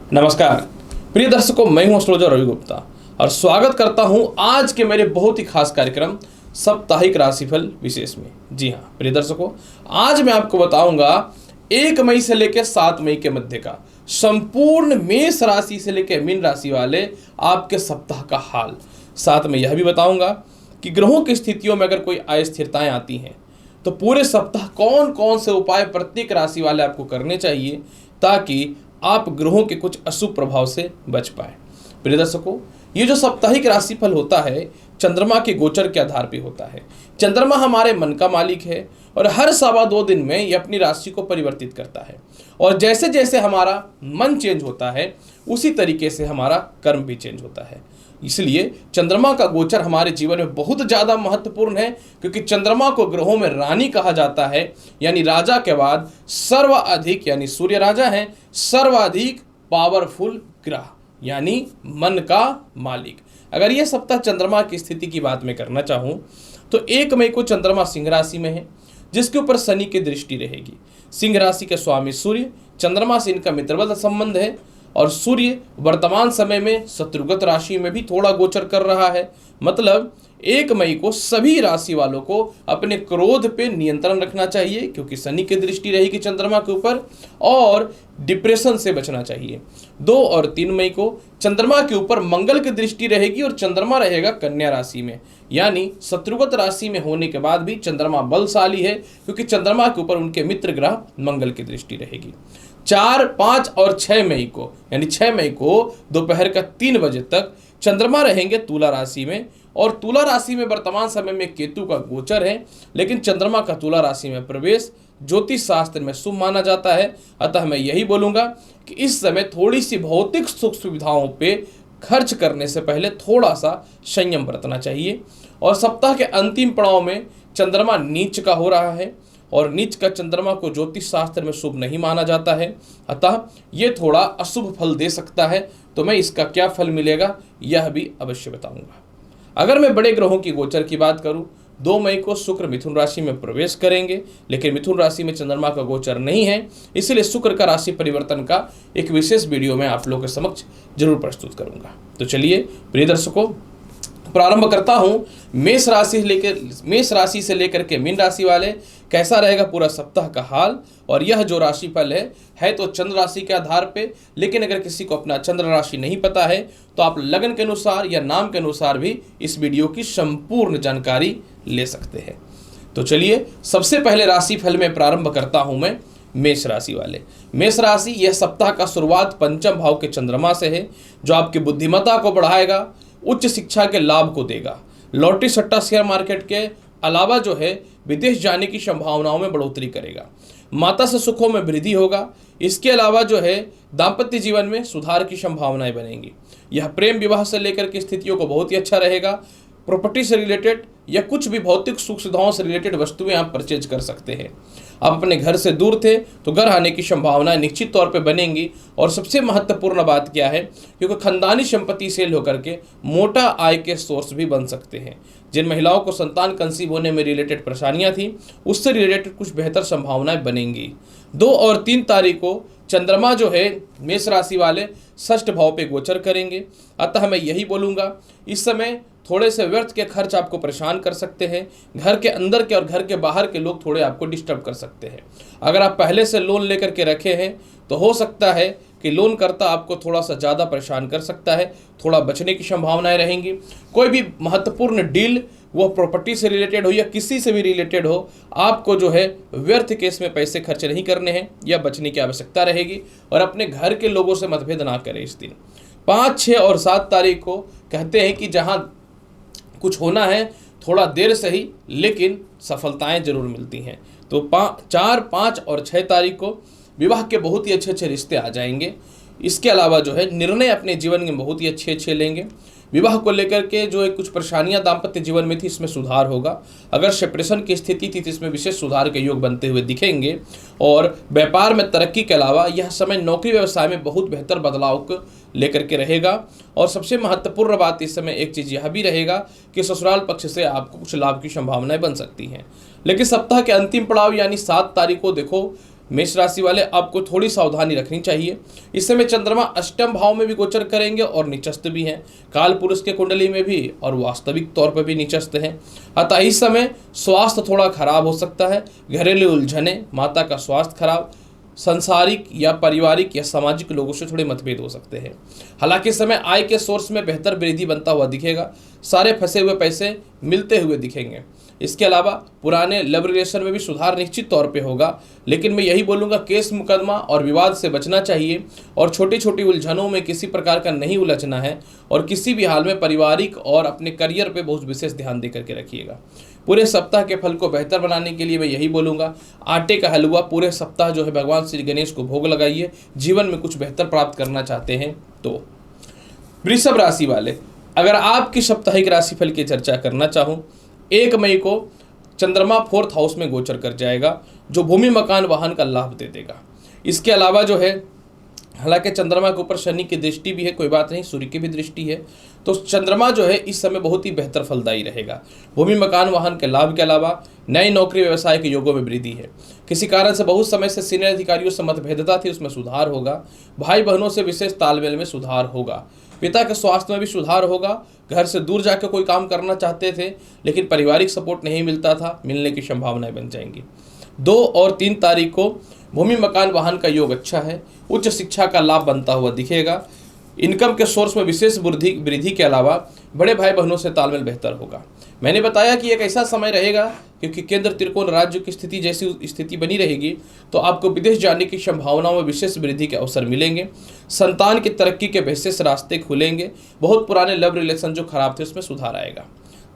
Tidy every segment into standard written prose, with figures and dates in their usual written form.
नमस्कार प्रिय दर्शकों, मैं हूं एस्ट्रोलॉजर रवि गुप्ता और स्वागत करता हूं आज के मेरे बहुत ही खास कार्यक्रम साप्ताहिक राशिफल विशेष में। जी हां प्रिय दर्शकों, आज मैं आपको बताऊंगा 1 मई से लेकर 7 मई के मध्य का संपूर्ण मेष राशि से लेकर मीन राशि वाले आपके सप्ताह का हाल। साथ में यह भी बताऊंगा कि ग्रहों की स्थितियों में अगर कोई अस्थिरताएं आती हैं तो पूरे सप्ताह कौन कौन से उपाय प्रत्येक राशि वाले आपको करने चाहिए ताकि आप ग्रहों के कुछ अशुभ प्रभाव से बच पाए। प्रिय दर्शकों, ये जो साप्ताहिक राशिफल होता है चंद्रमा के गोचर के आधार पर होता है। चंद्रमा हमारे मन का मालिक है और हर 2.25 दिन में ये अपनी राशि को परिवर्तित करता है और जैसे जैसे हमारा मन चेंज होता है उसी तरीके से हमारा कर्म भी चेंज होता है। इसलिए चंद्रमा का गोचर हमारे जीवन में बहुत ज़्यादा महत्वपूर्ण है, क्योंकि चंद्रमा को ग्रहों में रानी कहा जाता है, यानी राजा के बाद सर्वाधिक, यानी सूर्य राजा है, सर्वाधिक पावरफुल ग्रह यानी मन का मालिक। अगर यह सप्ताह चंद्रमा की स्थिति की बात मैं करना चाहूँ तो 1 मई को चंद्रमा सिंह राशि में है, जिसके ऊपर शनि की दृष्टि रहेगी। सिंह राशि के स्वामी सूर्य, चंद्रमा से इनका मित्रवत संबंध है और सूर्य वर्तमान समय में शत्रुगत राशि में भी थोड़ा गोचर कर रहा है। मतलब 1 मई को सभी राशि वालों को अपने क्रोध पे नियंत्रण रखना चाहिए, क्योंकि शनि की दृष्टि रहेगी चंद्रमा के ऊपर, और डिप्रेशन से बचना चाहिए। 2 और 3 मई को चंद्रमा के ऊपर मंगल की दृष्टि रहेगी और चंद्रमा रहेगा कन्या राशि में, यानी शत्रुगत राशि में होने के बाद भी चंद्रमा बलशाली है, क्योंकि चंद्रमा के ऊपर उनके मित्र ग्रह मंगल की दृष्टि रहेगी। 4, 5 और 6 मई को, यानी 6 मई को दोपहर का 3 बजे तक चंद्रमा रहेंगे तुला राशि में, और तुला राशि में वर्तमान समय में केतु का गोचर है, लेकिन चंद्रमा का तुला राशि में प्रवेश ज्योतिष शास्त्र में शुभ माना जाता है। अतः मैं यही बोलूँगा कि इस समय थोड़ी सी भौतिक सुख सुविधाओं पे खर्च करने से पहले थोड़ा सा संयम बरतना चाहिए। और सप्ताह के अंतिम पड़ाव में चंद्रमा नीच का हो रहा है और नीच का चंद्रमा को ज्योतिष शास्त्र में शुभ नहीं माना जाता है, अतः ये थोड़ा अशुभ फल दे सकता है। तो मैं इसका क्या फल मिलेगा यह भी अवश्य बताऊंगा। अगर मैं बड़े ग्रहों की गोचर की बात करूं, 2 मई को शुक्र मिथुन राशि में प्रवेश करेंगे, लेकिन मिथुन राशि में चंद्रमा का गोचर नहीं है, इसलिए शुक्र का राशि परिवर्तन का एक विशेष वीडियो मैं आप लोगों के समक्ष जरूर प्रस्तुत करूंगा। तो चलिए प्रिय दर्शकों, प्रारंभ करता हूं मेष राशि से लेकर के मीन राशि वाले कैसा रहेगा पूरा सप्ताह का हाल। और यह जो राशिफल है तो चंद्र राशि के आधार पे, लेकिन अगर किसी को अपना चंद्र राशि नहीं पता है तो आप लगन के अनुसार या नाम के अनुसार भी इस वीडियो की संपूर्ण जानकारी ले सकते हैं। तो चलिए सबसे पहले राशिफल में प्रारंभ करता हूं मैं मेष राशि वाले। मेष राशि यह सप्ताह का शुरुआत पंचम भाव के चंद्रमा से है, जो आपकी बुद्धिमत्ता को बढ़ाएगा, उच्च शिक्षा के लाभ को देगा। लॉटरी सट्टा शेयर मार्केट के अलावा जो है विदेश जाने की संभावनाओं में बढ़ोतरी करेगा। माता से सुखों में वृद्धि होगा। इसके अलावा जो है दाम्पत्य जीवन में सुधार की संभावनाएं बनेंगी। यह प्रेम विवाह से लेकर की स्थितियों को बहुत ही अच्छा रहेगा। प्रॉपर्टी से रिलेटेड या कुछ भी भौतिक सुख सुविधाओं से रिलेटेड वस्तुएं आप परचेज कर सकते हैं। आप अपने घर से दूर थे तो घर आने की संभावनाएं निश्चित तौर पे बनेंगी। और सबसे महत्वपूर्ण बात क्या है, क्योंकि खानदानी संपत्ति सेल होकर के मोटा आय के सोर्स भी बन सकते हैं। जिन महिलाओं को संतान कंसीव होने में रिलेटेड परेशानियां थी उससे रिलेटेड कुछ बेहतर संभावनाएं बनेंगी। 2 और 3 तारीख को चंद्रमा जो है मेष राशि वाले षष्ठ भाव पे गोचर करेंगे। अतः मैं यही बोलूँगा, इस समय थोड़े से व्यर्थ के खर्च आपको परेशान कर सकते हैं। घर के अंदर के और घर के बाहर के लोग थोड़े आपको डिस्टर्ब कर सकते हैं। अगर आप पहले से लोन लेकर के रखे हैं तो हो सकता है कि लोन करता आपको थोड़ा सा ज़्यादा परेशान कर सकता है, थोड़ा बचने की संभावनाएं रहेंगी। कोई भी महत्वपूर्ण डील, वो प्रॉपर्टी से रिलेटेड हो या किसी से भी रिलेटेड हो, आपको जो है व्यर्थ केस में पैसे खर्च नहीं करने हैं या बचने की आवश्यकता रहेगी। और अपने घर के लोगों से मतभेद ना करें इस दिन। 5, 6 और 7 तारीख को कहते हैं कि जहाँ कुछ होना है थोड़ा देर से ही, लेकिन सफलताएं जरूर मिलती हैं। तो 4, 5 और 6 तारीख को विवाह के बहुत ही अच्छे अच्छे रिश्ते आ जाएंगे। इसके अलावा जो है निर्णय अपने जीवन में बहुत ही अच्छे अच्छे लेंगे। विवाह को लेकर के जो एक कुछ परेशानियां दाम्पत्य जीवन में थी, इसमें सुधार होगा। अगर सेपरेशन की स्थिति थी तो इसमें विशेष सुधार के योग बनते हुए दिखेंगे। और व्यापार में तरक्की के अलावा यह समय नौकरी व्यवसाय में बहुत बेहतर बदलाव को लेकर के रहेगा। और सबसे महत्वपूर्ण बात इस समय एक चीज़ यह भी रहेगा कि ससुराल पक्ष से आपको कुछ लाभ की संभावनाएं बन सकती हैं। लेकिन सप्ताह के अंतिम पड़ाव यानी 7 तारीख को देखो मेष राशि वाले आपको थोड़ी सावधानी रखनी चाहिए। इस समय चंद्रमा अष्टम भाव में भी गोचर करेंगे और निचस्त भी हैं, काल पुरुष के कुंडली में भी और वास्तविक तौर पर भी निचस्त हैं। अतः इस समय स्वास्थ्य थोड़ा खराब हो सकता है, घरेलू उलझने, माता का स्वास्थ्य खराब, संसारिक या पारिवारिक या सामाजिक लोगों से थोड़े मतभेद हो सकते हैं। हालांकि इस समय आय के सोर्स में बेहतर वृद्धि बनता हुआ दिखेगा, सारे फंसे हुए पैसे मिलते हुए दिखेंगे। इसके अलावा पुराने लव रिलेशन में भी सुधार निश्चित तौर पे होगा, लेकिन मैं यही बोलूँगा केस मुकदमा और विवाद से बचना चाहिए और छोटी छोटी उलझनों में किसी प्रकार का नहीं उलझना है और किसी भी हाल में पारिवारिक और अपने करियर पे बहुत विशेष ध्यान दे करके रखिएगा। पूरे सप्ताह के फल को बेहतर बनाने के लिए मैं यही बोलूँगा, आटे का हलवा पूरे सप्ताह जो है भगवान श्री गणेश को भोग लगाइए। जीवन में कुछ बेहतर प्राप्त करना चाहते हैं तो। वृषभ राशि वाले, अगर आपकी साप्ताहिक राशिफल की चर्चा करना चाहूँ, 1 मई को चंद्रमा 4th हाउस में गोचर कर जाएगा, जो भूमि मकान वाहन का लाभ दे देगा। इसके अलावा जो है, हालांकि चंद्रमा के ऊपर शनि की दृष्टि भी है, कोई बात नहीं, सूर्य की भी दृष्टि है, तो चंद्रमा जो है इस समय बहुत ही बेहतर फलदायी रहेगा। भूमि मकान वाहन के लाभ के अलावा नई नौकरी व्यवसाय के योगों में वृद्धि है। किसी कारण से बहुत समय से सीनियर अधिकारियों से मतभेदता थी, उसमें सुधार होगा। भाई बहनों से विशेष तालमेल में सुधार होगा। पिता के स्वास्थ्य में भी सुधार होगा। घर से दूर जाकर कोई काम करना चाहते थे लेकिन पारिवारिक सपोर्ट नहीं मिलता था, मिलने की संभावनाएं बन जाएंगी। 2 और 3 तारीख को भूमि मकान वाहन का योग अच्छा है। उच्च शिक्षा का लाभ बनता हुआ दिखेगा। इनकम के सोर्स में विशेष वृद्धि के अलावा बड़े भाई बहनों से तालमेल बेहतर होगा। मैंने बताया कि एक ऐसा समय रहेगा क्योंकि केंद्र त्रिकोण राज्य की स्थिति जैसी स्थिति बनी रहेगी तो आपको विदेश जाने की संभावनाओं में विशेष वृद्धि के अवसर मिलेंगे। संतान की तरक्की के विशेष रास्ते खुलेंगे। बहुत पुराने लव रिलेशन जो खराब थे उसमें सुधार आएगा।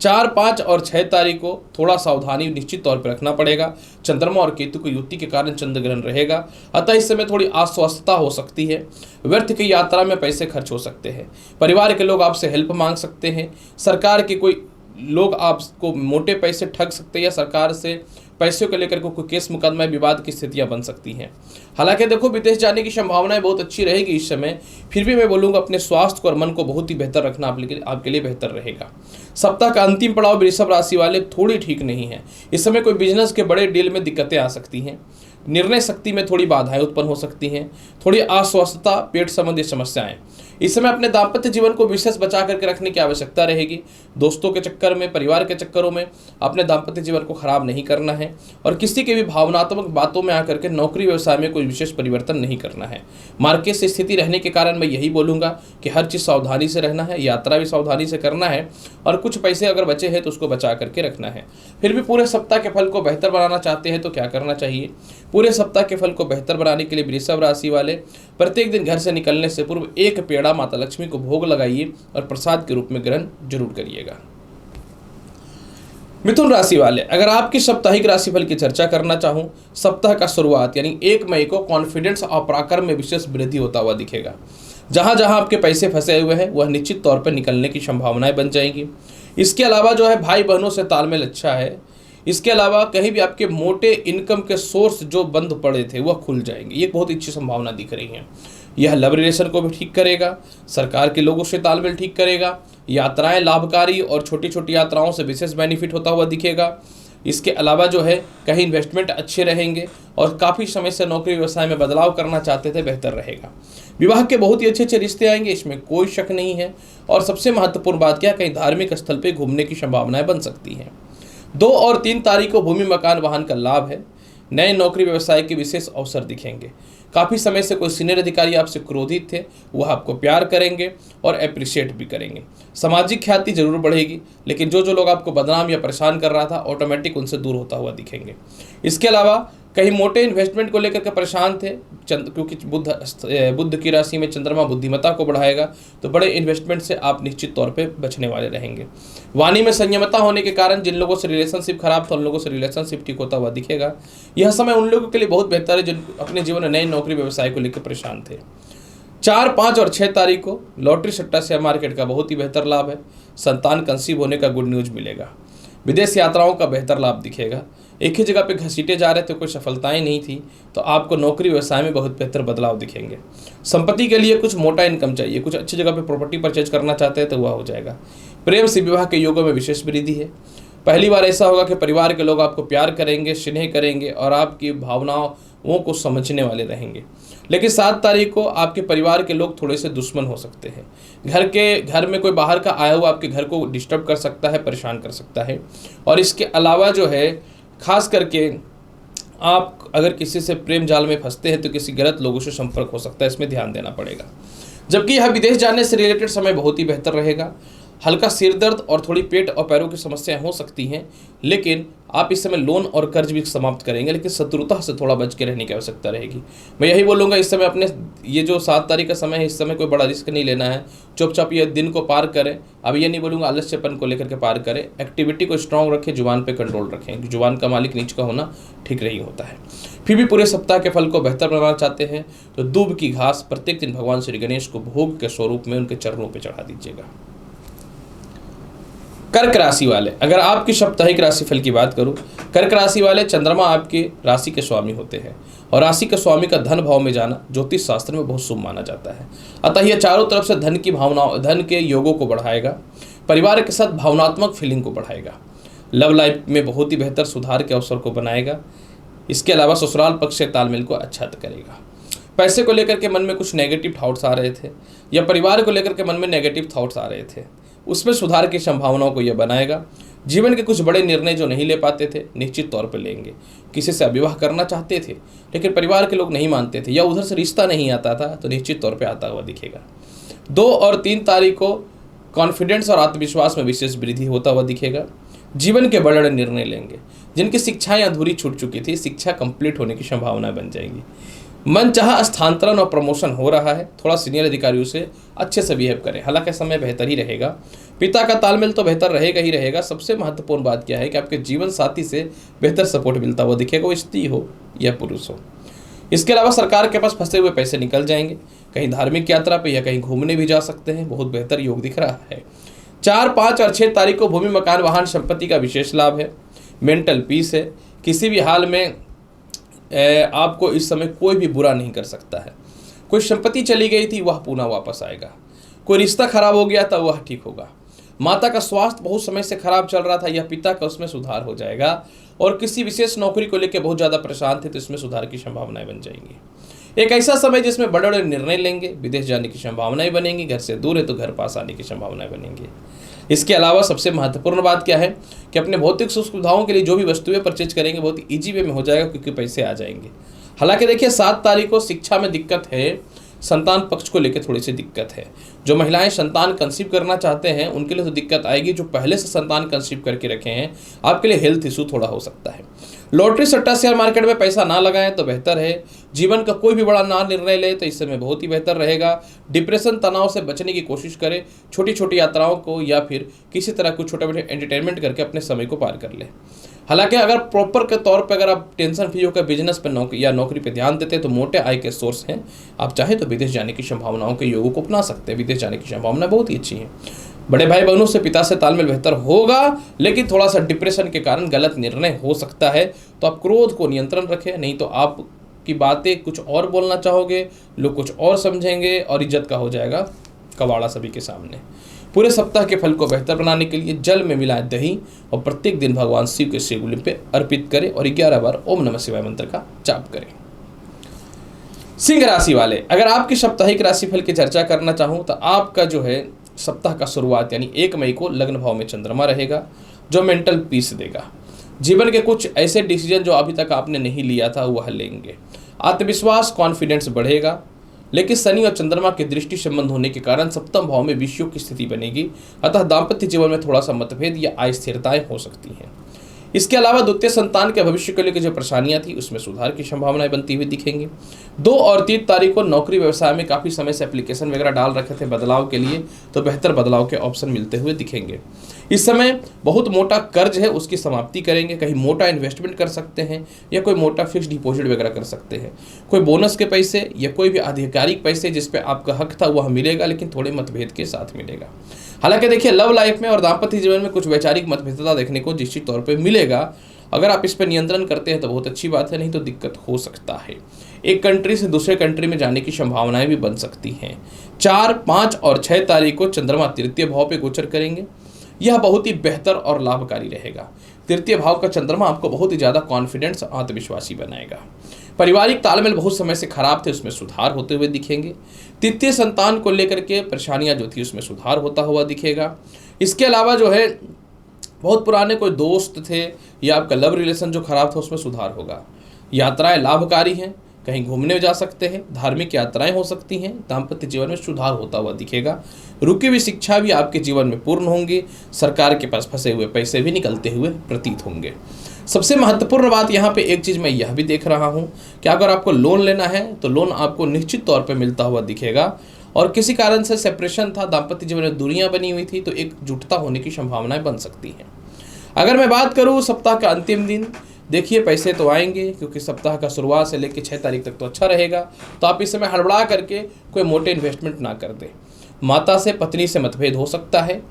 4, 5 और 6 तारीख को थोड़ा सावधानी निश्चित तौर पर रखना पड़ेगा। चंद्रमा और केतु की युति के कारण चंद्र ग्रहण रहेगा, अतः इस समय थोड़ी अस्वस्थता हो सकती है। व्यर्थ की यात्रा में पैसे खर्च हो सकते हैं। परिवार के लोग आपसे हेल्प मांग सकते हैं। सरकार के कोई लोग आपको मोटे पैसे ठग सकते हैं या सरकार से पैसों को लेकर कोई केस मुकदमा विवाद की स्थितियां बन सकती हैं। हालांकि देखो, विदेश जाने की संभावनाएं बहुत अच्छी रहेगी इस समय, फिर भी मैं बोलूँगा अपने स्वास्थ्य को और मन को बहुत ही बेहतर रखना आपके लिए बेहतर रहेगा। सप्ताह का अंतिम पड़ाव वृषभ राशि वाले थोड़ी ठीक नहीं है। इस समय कोई बिजनेस के बड़े डील में दिक्कतें आ सकती हैं। निर्णय शक्ति में थोड़ी बाधाएं उत्पन्न हो सकती हैं। थोड़ी अस्वस्थता, पेट संबंधी समस्याएं। इस समय अपने दाम्पत्य जीवन को विशेष बचा करके रखने की आवश्यकता रहेगी। दोस्तों के चक्कर में, परिवार के चक्करों में अपने दाम्पत्य जीवन को खराब नहीं करना है और किसी के भी भावनात्मक बातों में आकर के नौकरी व्यवसाय में कोई विशेष परिवर्तन नहीं करना है। मार्केट से स्थिति रहने के कारण मैं यही बोलूँगा कि हर चीज़ सावधानी से रहना है, यात्रा भी सावधानी से करना है और कुछ पैसे अगर बचे हैं तो उसको बचा करके रखना है। फिर भी पूरे सप्ताह के फल को बेहतर बनाना चाहते हैं तो क्या करना चाहिए? पूरे सप्ताह के फल को बेहतर बनाने के लिए वृषभ राशि वाले प्रत्येक दिन घर से निकलने से पूर्व एक पेड़ा माता लक्ष्मी को भोग लगाइए और प्रसाद के रूप में ग्रहण जरूर करिएगा। मिथुन राशि वाले, अगर आपकी साप्ताहिक राशिफल की चर्चा करना चाहूं, सप्ताह का शुरुआत यानी 1 मई को कॉन्फिडेंस और पराक्रम में विशेष वृद्धि होता हुआ दिखेगा। जहां जहां आपके पैसे फंसे हुए हैं वह निश्चित तौर पर निकलने की संभावनाएं बन जाएंगी। इसके अलावा जो है भाई बहनों से तालमेल अच्छा है। इसके अलावा कहीं भी आपके मोटे इनकम के सोर्स जो बंद पड़े थे वह खुल जाएंगे, ये बहुत अच्छी संभावना दिख रही है। यह लव रिलेशन को भी ठीक करेगा, सरकार के लोगों से तालमेल ठीक करेगा, यात्राएं लाभकारी और छोटी छोटी यात्राओं से विशेष बेनिफिट होता हुआ दिखेगा। इसके अलावा जो है कहीं इन्वेस्टमेंट अच्छे रहेंगे और काफ़ी समय से नौकरी व्यवसाय में बदलाव करना चाहते थे, बेहतर रहेगा। विवाह के बहुत ही अच्छे अच्छे रिश्ते आएंगे, इसमें कोई शक नहीं है। और सबसे महत्वपूर्ण बात क्या, कहीं धार्मिक स्थल पर घूमने की संभावनाएं बन सकती हैं। 2 और 3 तारीख को भूमि मकान वाहन का लाभ है। नए नौकरी व्यवसाय के विशेष अवसर दिखेंगे। काफ़ी समय से कोई सीनियर अधिकारी आपसे क्रोधित थे, वह आपको प्यार करेंगे और अप्रिशिएट भी करेंगे। सामाजिक ख्याति जरूर बढ़ेगी, लेकिन जो लोग आपको बदनाम या परेशान कर रहा था ऑटोमेटिक उनसे दूर होता हुआ दिखेंगे। इसके अलावा कहीं मोटे इन्वेस्टमेंट को लेकर के परेशान थे, क्योंकि बुध की राशि में चंद्रमा बुद्धिमत्ता को बढ़ाएगा, तो बड़े इन्वेस्टमेंट से आप निश्चित तौर पे बचने वाले रहेंगे। वाणी में संयमता होने के कारण जिन लोगों से रिलेशनशिप खराब था उन लोगों से रिलेशनशिप ठीक होता हुआ दिखेगा। यह समय उन लोगों के लिए बहुत बेहतर है जो अपने जीवन में नई नौकरी व्यवसाय को लेकर परेशान थे। 4, 5 और 6 तारीख को लॉटरी सट्टा शेयर मार्केट का बहुत ही बेहतर लाभ है। संतान कंसीव होने का गुड न्यूज मिलेगा। विदेश यात्राओं का बेहतर लाभ दिखेगा। एक ही जगह पे घसीटे जा रहे थे, कोई सफलताएं नहीं थी, तो आपको नौकरी व्यवसाय में बहुत बेहतर बदलाव दिखेंगे। संपत्ति के लिए कुछ मोटा इनकम चाहिए, कुछ अच्छी जगह पे प्रॉपर्टी परचेज करना चाहते हैं तो वह हो जाएगा। प्रेम से विवाह के योगों में विशेष वृद्धि है। पहली बार ऐसा होगा कि परिवार के लोग आपको प्यार करेंगे, स्नेह करेंगे और आपकी भावनाओं वो को समझने वाले रहेंगे। लेकिन 7 तारीख को आपके परिवार के लोग थोड़े से दुश्मन हो सकते हैं। घर में कोई बाहर का आया हुआ आपके घर को डिस्टर्ब कर सकता है, परेशान कर सकता है। और इसके अलावा जो है खास करके आप अगर किसी से प्रेम जाल में फंसते हैं तो किसी गलत लोगों से संपर्क हो सकता है, इसमें ध्यान देना पड़ेगा। जबकि यह विदेश जाने से रिलेटेड समय बहुत ही बेहतर रहेगा। हल्का सिर दर्द और थोड़ी पेट और पैरों की समस्याएं हो सकती हैं, लेकिन आप इस समय लोन और कर्ज भी समाप्त करेंगे, लेकिन शत्रुता से थोड़ा बच के रहने की आवश्यकता रहेगी। मैं यही बोलूँगा इस समय अपने ये जो 7 तारीख का समय है, इस समय कोई बड़ा रिस्क नहीं लेना है। चुपचाप ये दिन को पार करें। अब ये नहीं बोलूँगा आलस्यपन को लेकर के पार करें, एक्टिविटी को स्ट्रांग रखें, जुबान पर कंट्रोल रखें। जुबान का मालिक नीच का होना ठीक नहीं होता है। फिर भी पूरे सप्ताह के फल को बेहतर बनाना चाहते हैं तो दूब की घास प्रत्येक दिन भगवान श्री गणेश को भोग के स्वरूप में उनके चरणों पर चढ़ा दीजिएगा। कर्क राशि वाले, अगर आपकी साप्ताहिक राशिफल की बात करूं, कर्क राशि वाले चंद्रमा आपकी राशि के स्वामी होते हैं और राशि के स्वामी का धन भाव में जाना ज्योतिष शास्त्र में बहुत शुभ माना जाता है। अतः यह चारों तरफ से धन की भावनाओं, धन के योगों को बढ़ाएगा, परिवार के साथ भावनात्मक फीलिंग को बढ़ाएगा, लव लाइफ में बहुत ही बेहतर सुधार के अवसर को बनाएगा। इसके अलावा ससुराल पक्ष से तालमेल को अच्छा करेगा। पैसे को लेकर के मन में कुछ नेगेटिव थॉट्स आ रहे थे या परिवार को लेकर के मन में नेगेटिव थॉट्स आ रहे थे, उसमें सुधार की संभावनाओं को यह बनाएगा। जीवन के कुछ बड़े निर्णय जो नहीं ले पाते थे निश्चित तौर पर लेंगे। किसी से विवाह करना चाहते थे लेकिन परिवार के लोग नहीं मानते थे या उधर से रिश्ता नहीं आता था तो निश्चित तौर पर आता हुआ दिखेगा। 2 और 3 तारीख को कॉन्फिडेंस और आत्मविश्वास में विशेष वृद्धि होता हुआ दिखेगा। जीवन के बड़े निर्णय लेंगे। जिनकी शिक्षाएं अधूरी छूट चुकी थी, शिक्षा कंप्लीट होने की संभावना बन जाएंगी। मन चाहा स्थानांतरण और प्रमोशन हो रहा है। थोड़ा सीनियर अधिकारियों से अच्छे से बिहेव करें, हालांकि समय बेहतर ही रहेगा। पिता का तालमेल तो बेहतर रहेगा ही रहेगा। सबसे महत्वपूर्ण बात क्या है कि आपके जीवन साथी से बेहतर सपोर्ट मिलता हुआ दिखेगा, वो स्त्री हो या पुरुष हो। इसके अलावा सरकार के पास फंसे हुए पैसे निकल जाएंगे। कहीं धार्मिक यात्रा पे या कहीं घूमने भी जा सकते हैं, बहुत बेहतर योग दिख रहा है। 4, 5 और 6 तारीख को भूमि, मकान, वाहन, संपत्ति का विशेष लाभ है। मेंटल पीस है। किसी भी हाल में आपको इस समय कोई भी बुरा नहीं कर सकता है। कोई संपत्ति चली गई थी वह पुनः वापस आएगा। कोई रिश्ता खराब हो गया था वह ठीक होगा। माता का स्वास्थ्य बहुत समय से खराब चल रहा था या पिता का, उसमें सुधार हो जाएगा। और किसी विशेष नौकरी को लेकर बहुत ज़्यादा परेशान थे तो इसमें सुधार की संभावनाएं बन जाएंगी। एक ऐसा समय जिसमें बड़े बड़े निर्णय लेंगे, विदेश जाने की संभावनाएं बनेंगी। घर से दूर है तो घर पास आने की संभावनाएं बनेंगी। इसके अलावा सबसे महत्वपूर्ण बात क्या है कि अपने भौतिक सुख सुविधाओं के लिए जो भी वस्तुएं परचेज करेंगे बहुत ईजी वे में हो जाएगा क्योंकि पैसे आ जाएंगे। हालांकि देखिए 7 तारीख को शिक्षा में दिक्कत है, संतान पक्ष को लेकर थोड़ी सी दिक्कत है। जो महिलाएं संतान कंसीव करना चाहते हैं उनके लिए तो दिक्कत आएगी। जो पहले से संतान कंसीव करके रखे हैं आपके लिए हेल्थ इशू थोड़ा हो सकता है। लॉटरी, सट्टा, शेयर मार्केट में पैसा ना लगाएं तो बेहतर है। जीवन का कोई भी बड़ा ना निर्णय ले तो इस समय बहुत ही बेहतर रहेगा। डिप्रेशन, तनाव से बचने की कोशिश करें। छोटी छोटी यात्राओं को या फिर किसी तरह कुछ छोटे मोटे एंटरटेनमेंट करके अपने समय को पार कर लें। हालांकि अगर प्रॉपर के तौर पर अगर आप टेंशन फ्री होकर बिजनेस पर नौकरी पर ध्यान देते हैं तो मोटे आय के सोर्स हैं। आप चाहें तो विदेश जाने की संभावनाओं के योगों को अपना सकते हैं। विदेश जाने की संभावना बहुत ही अच्छी है। बड़े भाई बहनों से, पिता से तालमेल बेहतर होगा, लेकिन थोड़ा सा डिप्रेशन के कारण गलत निर्णय हो सकता है। तो आप क्रोध को नियंत्रण रखें, नहीं तो आपकी बातें कुछ और बोलना चाहोगे, लोग कुछ और समझेंगे और इज्जत का हो जाएगा कबाड़ा सभी के सामने। पूरे सप्ताह के फल को बेहतर बनाने के लिए जल में मिलाएं दही और प्रत्येक दिन भगवान शिव के शिवलिंग पे अर्पित करें और 11 बार ओम नमः शिवाय मंत्र का जाप करें। सिंह राशि वाले, अगर आपकी साप्ताहिक राशिफल की चर्चा करना चाहूँ तो आपका जो है सप्ताह का शुरुआत यानी 1 मई को लग्न भाव में चंद्रमा रहेगा जो मेंटल पीस देगा। जीवन के कुछ ऐसे डिसीजन जो अभी तक आपने नहीं लिया था वह लेंगे। आत्मविश्वास, कॉन्फिडेंस बढ़ेगा। लेकिन शनि और चंद्रमा के दृष्टि संबंध होने के कारण सप्तम भाव में विषयों की स्थिति बनेगी। अतः दाम्पत्य जीवन में थोड़ा सा मतभेद या अस्थिरताएं हो सकती हैं। इसके अलावा द्वितीय संतान के भविष्य को लेकर जो परेशानियां थी उसमें सुधार की संभावनाएं बनती हुई दिखेंगी। 2 और 3 तारीख को नौकरी व्यवसाय में काफ़ी समय से एप्लीकेशन वगैरह डाल रखे थे बदलाव के लिए, तो बेहतर बदलाव के ऑप्शन मिलते हुए दिखेंगे। इस समय बहुत मोटा कर्ज है उसकी समाप्ति करेंगे। कहीं मोटा इन्वेस्टमेंट कर सकते हैं या कोई मोटा फिक्स डिपॉजिट वगैरह कर सकते हैं। कोई बोनस के पैसे या कोई भी आधिकारिक पैसे जिस पे आपका हक था वह मिलेगा, लेकिन थोड़े मतभेद के साथ मिलेगा। हालांकि देखिए लव लाइफ में और दाम्पत्य जीवन में कुछ वैचारिक मतभेदता देखने को निश्चित तौर पर मिलेगा। अगर आप इस पर नियंत्रण करते हैं तो बहुत अच्छी बात है, नहीं तो दिक्कत हो सकता है। एक कंट्री से दूसरे कंट्री में जाने की संभावनाएं भी बन सकती हैं। 4, 5 और 6 तारीख को चंद्रमा तृतीय भाव पे गोचर करेंगे। यह बहुत ही बेहतर और लाभकारी रहेगा। तृतीय भाव का चंद्रमा आपको बहुत ही ज़्यादा कॉन्फिडेंस, आत्मविश्वासी बनाएगा। पारिवारिक तालमेल बहुत समय से खराब थे, उसमें सुधार होते हुए दिखेंगे। तृतीय संतान को लेकर के परेशानियां जो थी उसमें सुधार होता हुआ दिखेगा। इसके अलावा जो है बहुत पुराने कोई दोस्त थे या आपका लव रिलेशन जो खराब था उसमें सुधार होगा। यात्राएं लाभकारी हैं, कहीं घूमने जा सकते हैं, धार्मिक यात्राएं हो सकती हैं, दाम्पत्य जीवन में सुधार होता हुआ दिखेगा। रुकी हुई शिक्षा भी आपके जीवन में पूर्ण होंगी। सरकार के पास फंसे हुए पैसे भी निकलते हुए प्रतीत होंगे। सबसे महत्वपूर्ण बात यहाँ पे एक चीज़ मैं यह भी देख रहा हूँ कि अगर आपको लोन लेना है तो लोन आपको निश्चित तौर पे मिलता हुआ दिखेगा। और किसी कारण से सेपरेशन था, दाम्पत्य जीवन में दूरियां बनी हुई थी, तो एकजुटता होने की संभावनाएं बन सकती हैं। अगर मैं बात करूँ सप्ताह का अंतिम दिन, देखिए पैसे तो आएंगे क्योंकि सप्ताह का शुरुआत से लेकर 6 तारीख तक तो अच्छा रहेगा। तो आप इस समय हड़बड़ा करके कोई मोटे इन्वेस्टमेंट ना कर दें। माता से पत्नी से मतभेद हो सकता है,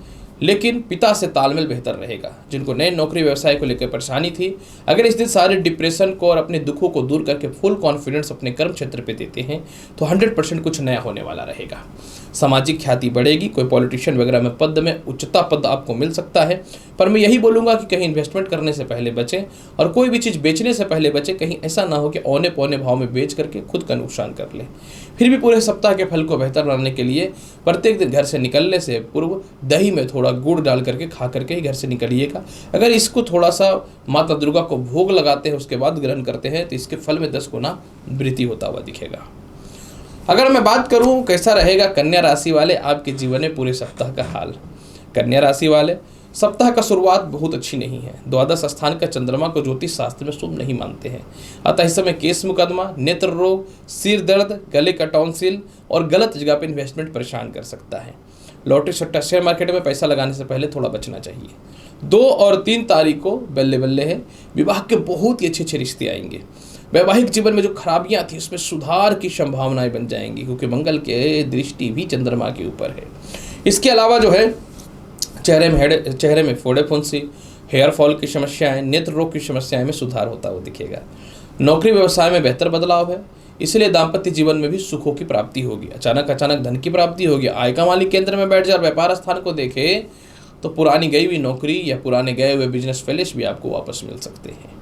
लेकिन पिता से तालमेल बेहतर रहेगा। जिनको नए नौकरी व्यवसाय को लेकर परेशानी थी, अगर इस दिन सारे डिप्रेशन को और अपने दुखों को दूर करके फुल कॉन्फिडेंस अपने कर्म क्षेत्र पे देते हैं तो 100% कुछ नया होने वाला रहेगा। सामाजिक ख्याति बढ़ेगी, कोई पॉलिटिशियन वगैरह में पद में उच्चता पद आपको मिल सकता है। पर मैं यही बोलूँगा कि कहीं इन्वेस्टमेंट करने से पहले बचें और कोई भी चीज़ बेचने से पहले बचें। कहीं ऐसा ना हो कि औने पौने भाव में बेच करके खुद का नुकसान कर लें। फिर भी पूरे सप्ताह के फल को बेहतर बनाने के लिए प्रत्येक दिन घर से निकलने से पूर्व दही में थोड़ा गुड़ डाल करके खा करके ही घर से निकलिएगा। अगर इसको थोड़ा सा माता दुर्गा को भोग लगाते हैं उसके बाद ग्रहण करते हैं तो इसके फल में 10 गुना वृद्धि होता हुआ दिखेगा। अगर मैं बात करूं कैसा रहेगा कन्या राशि वाले आपके जीवन में पूरे सप्ताह का हाल। कन्या राशि वाले सप्ताह का शुरुआत बहुत अच्छी नहीं है। द्वादश स्थान का चंद्रमा को ज्योतिष शास्त्र में शुभ नहीं मानते हैं। अतः इस समय केस मुकदमा, नेत्र रोग, सिर दर्द, गले का टॉन्सिल और गलत जगह पर इन्वेस्टमेंट परेशान कर सकता है। लॉटरी सट्टा शेयर मार्केट में पैसा लगाने से पहले थोड़ा बचना चाहिए। 2 और 3 तारीख को बल्ले बल्ले है, विवाह के बहुत ही अच्छे रिश्ते आएंगे। वैवाहिक जीवन में जो खराबियां थी उसमें सुधार की संभावनाएं बन जाएंगी क्योंकि मंगल के दृष्टि भी चंद्रमा के ऊपर है। इसके अलावा जो है चेहरे में फोड़े फुंसी, हेयर फॉल की समस्याएं, नेत्र रोग की समस्याएं में सुधार होता हुआ दिखेगा। नौकरी व्यवसाय में बेहतर बदलाव है, इसलिए दाम्पत्य जीवन में भी सुखों की प्राप्ति होगी। अचानक धन की प्राप्ति होगी। आय का मालिक केंद्र में बैठ जाए और व्यापार स्थान को देखे तो पुरानी गई हुई नौकरी या पुराने गए हुए बिजनेस फेलिस भी आपको वापस मिल सकते हैं।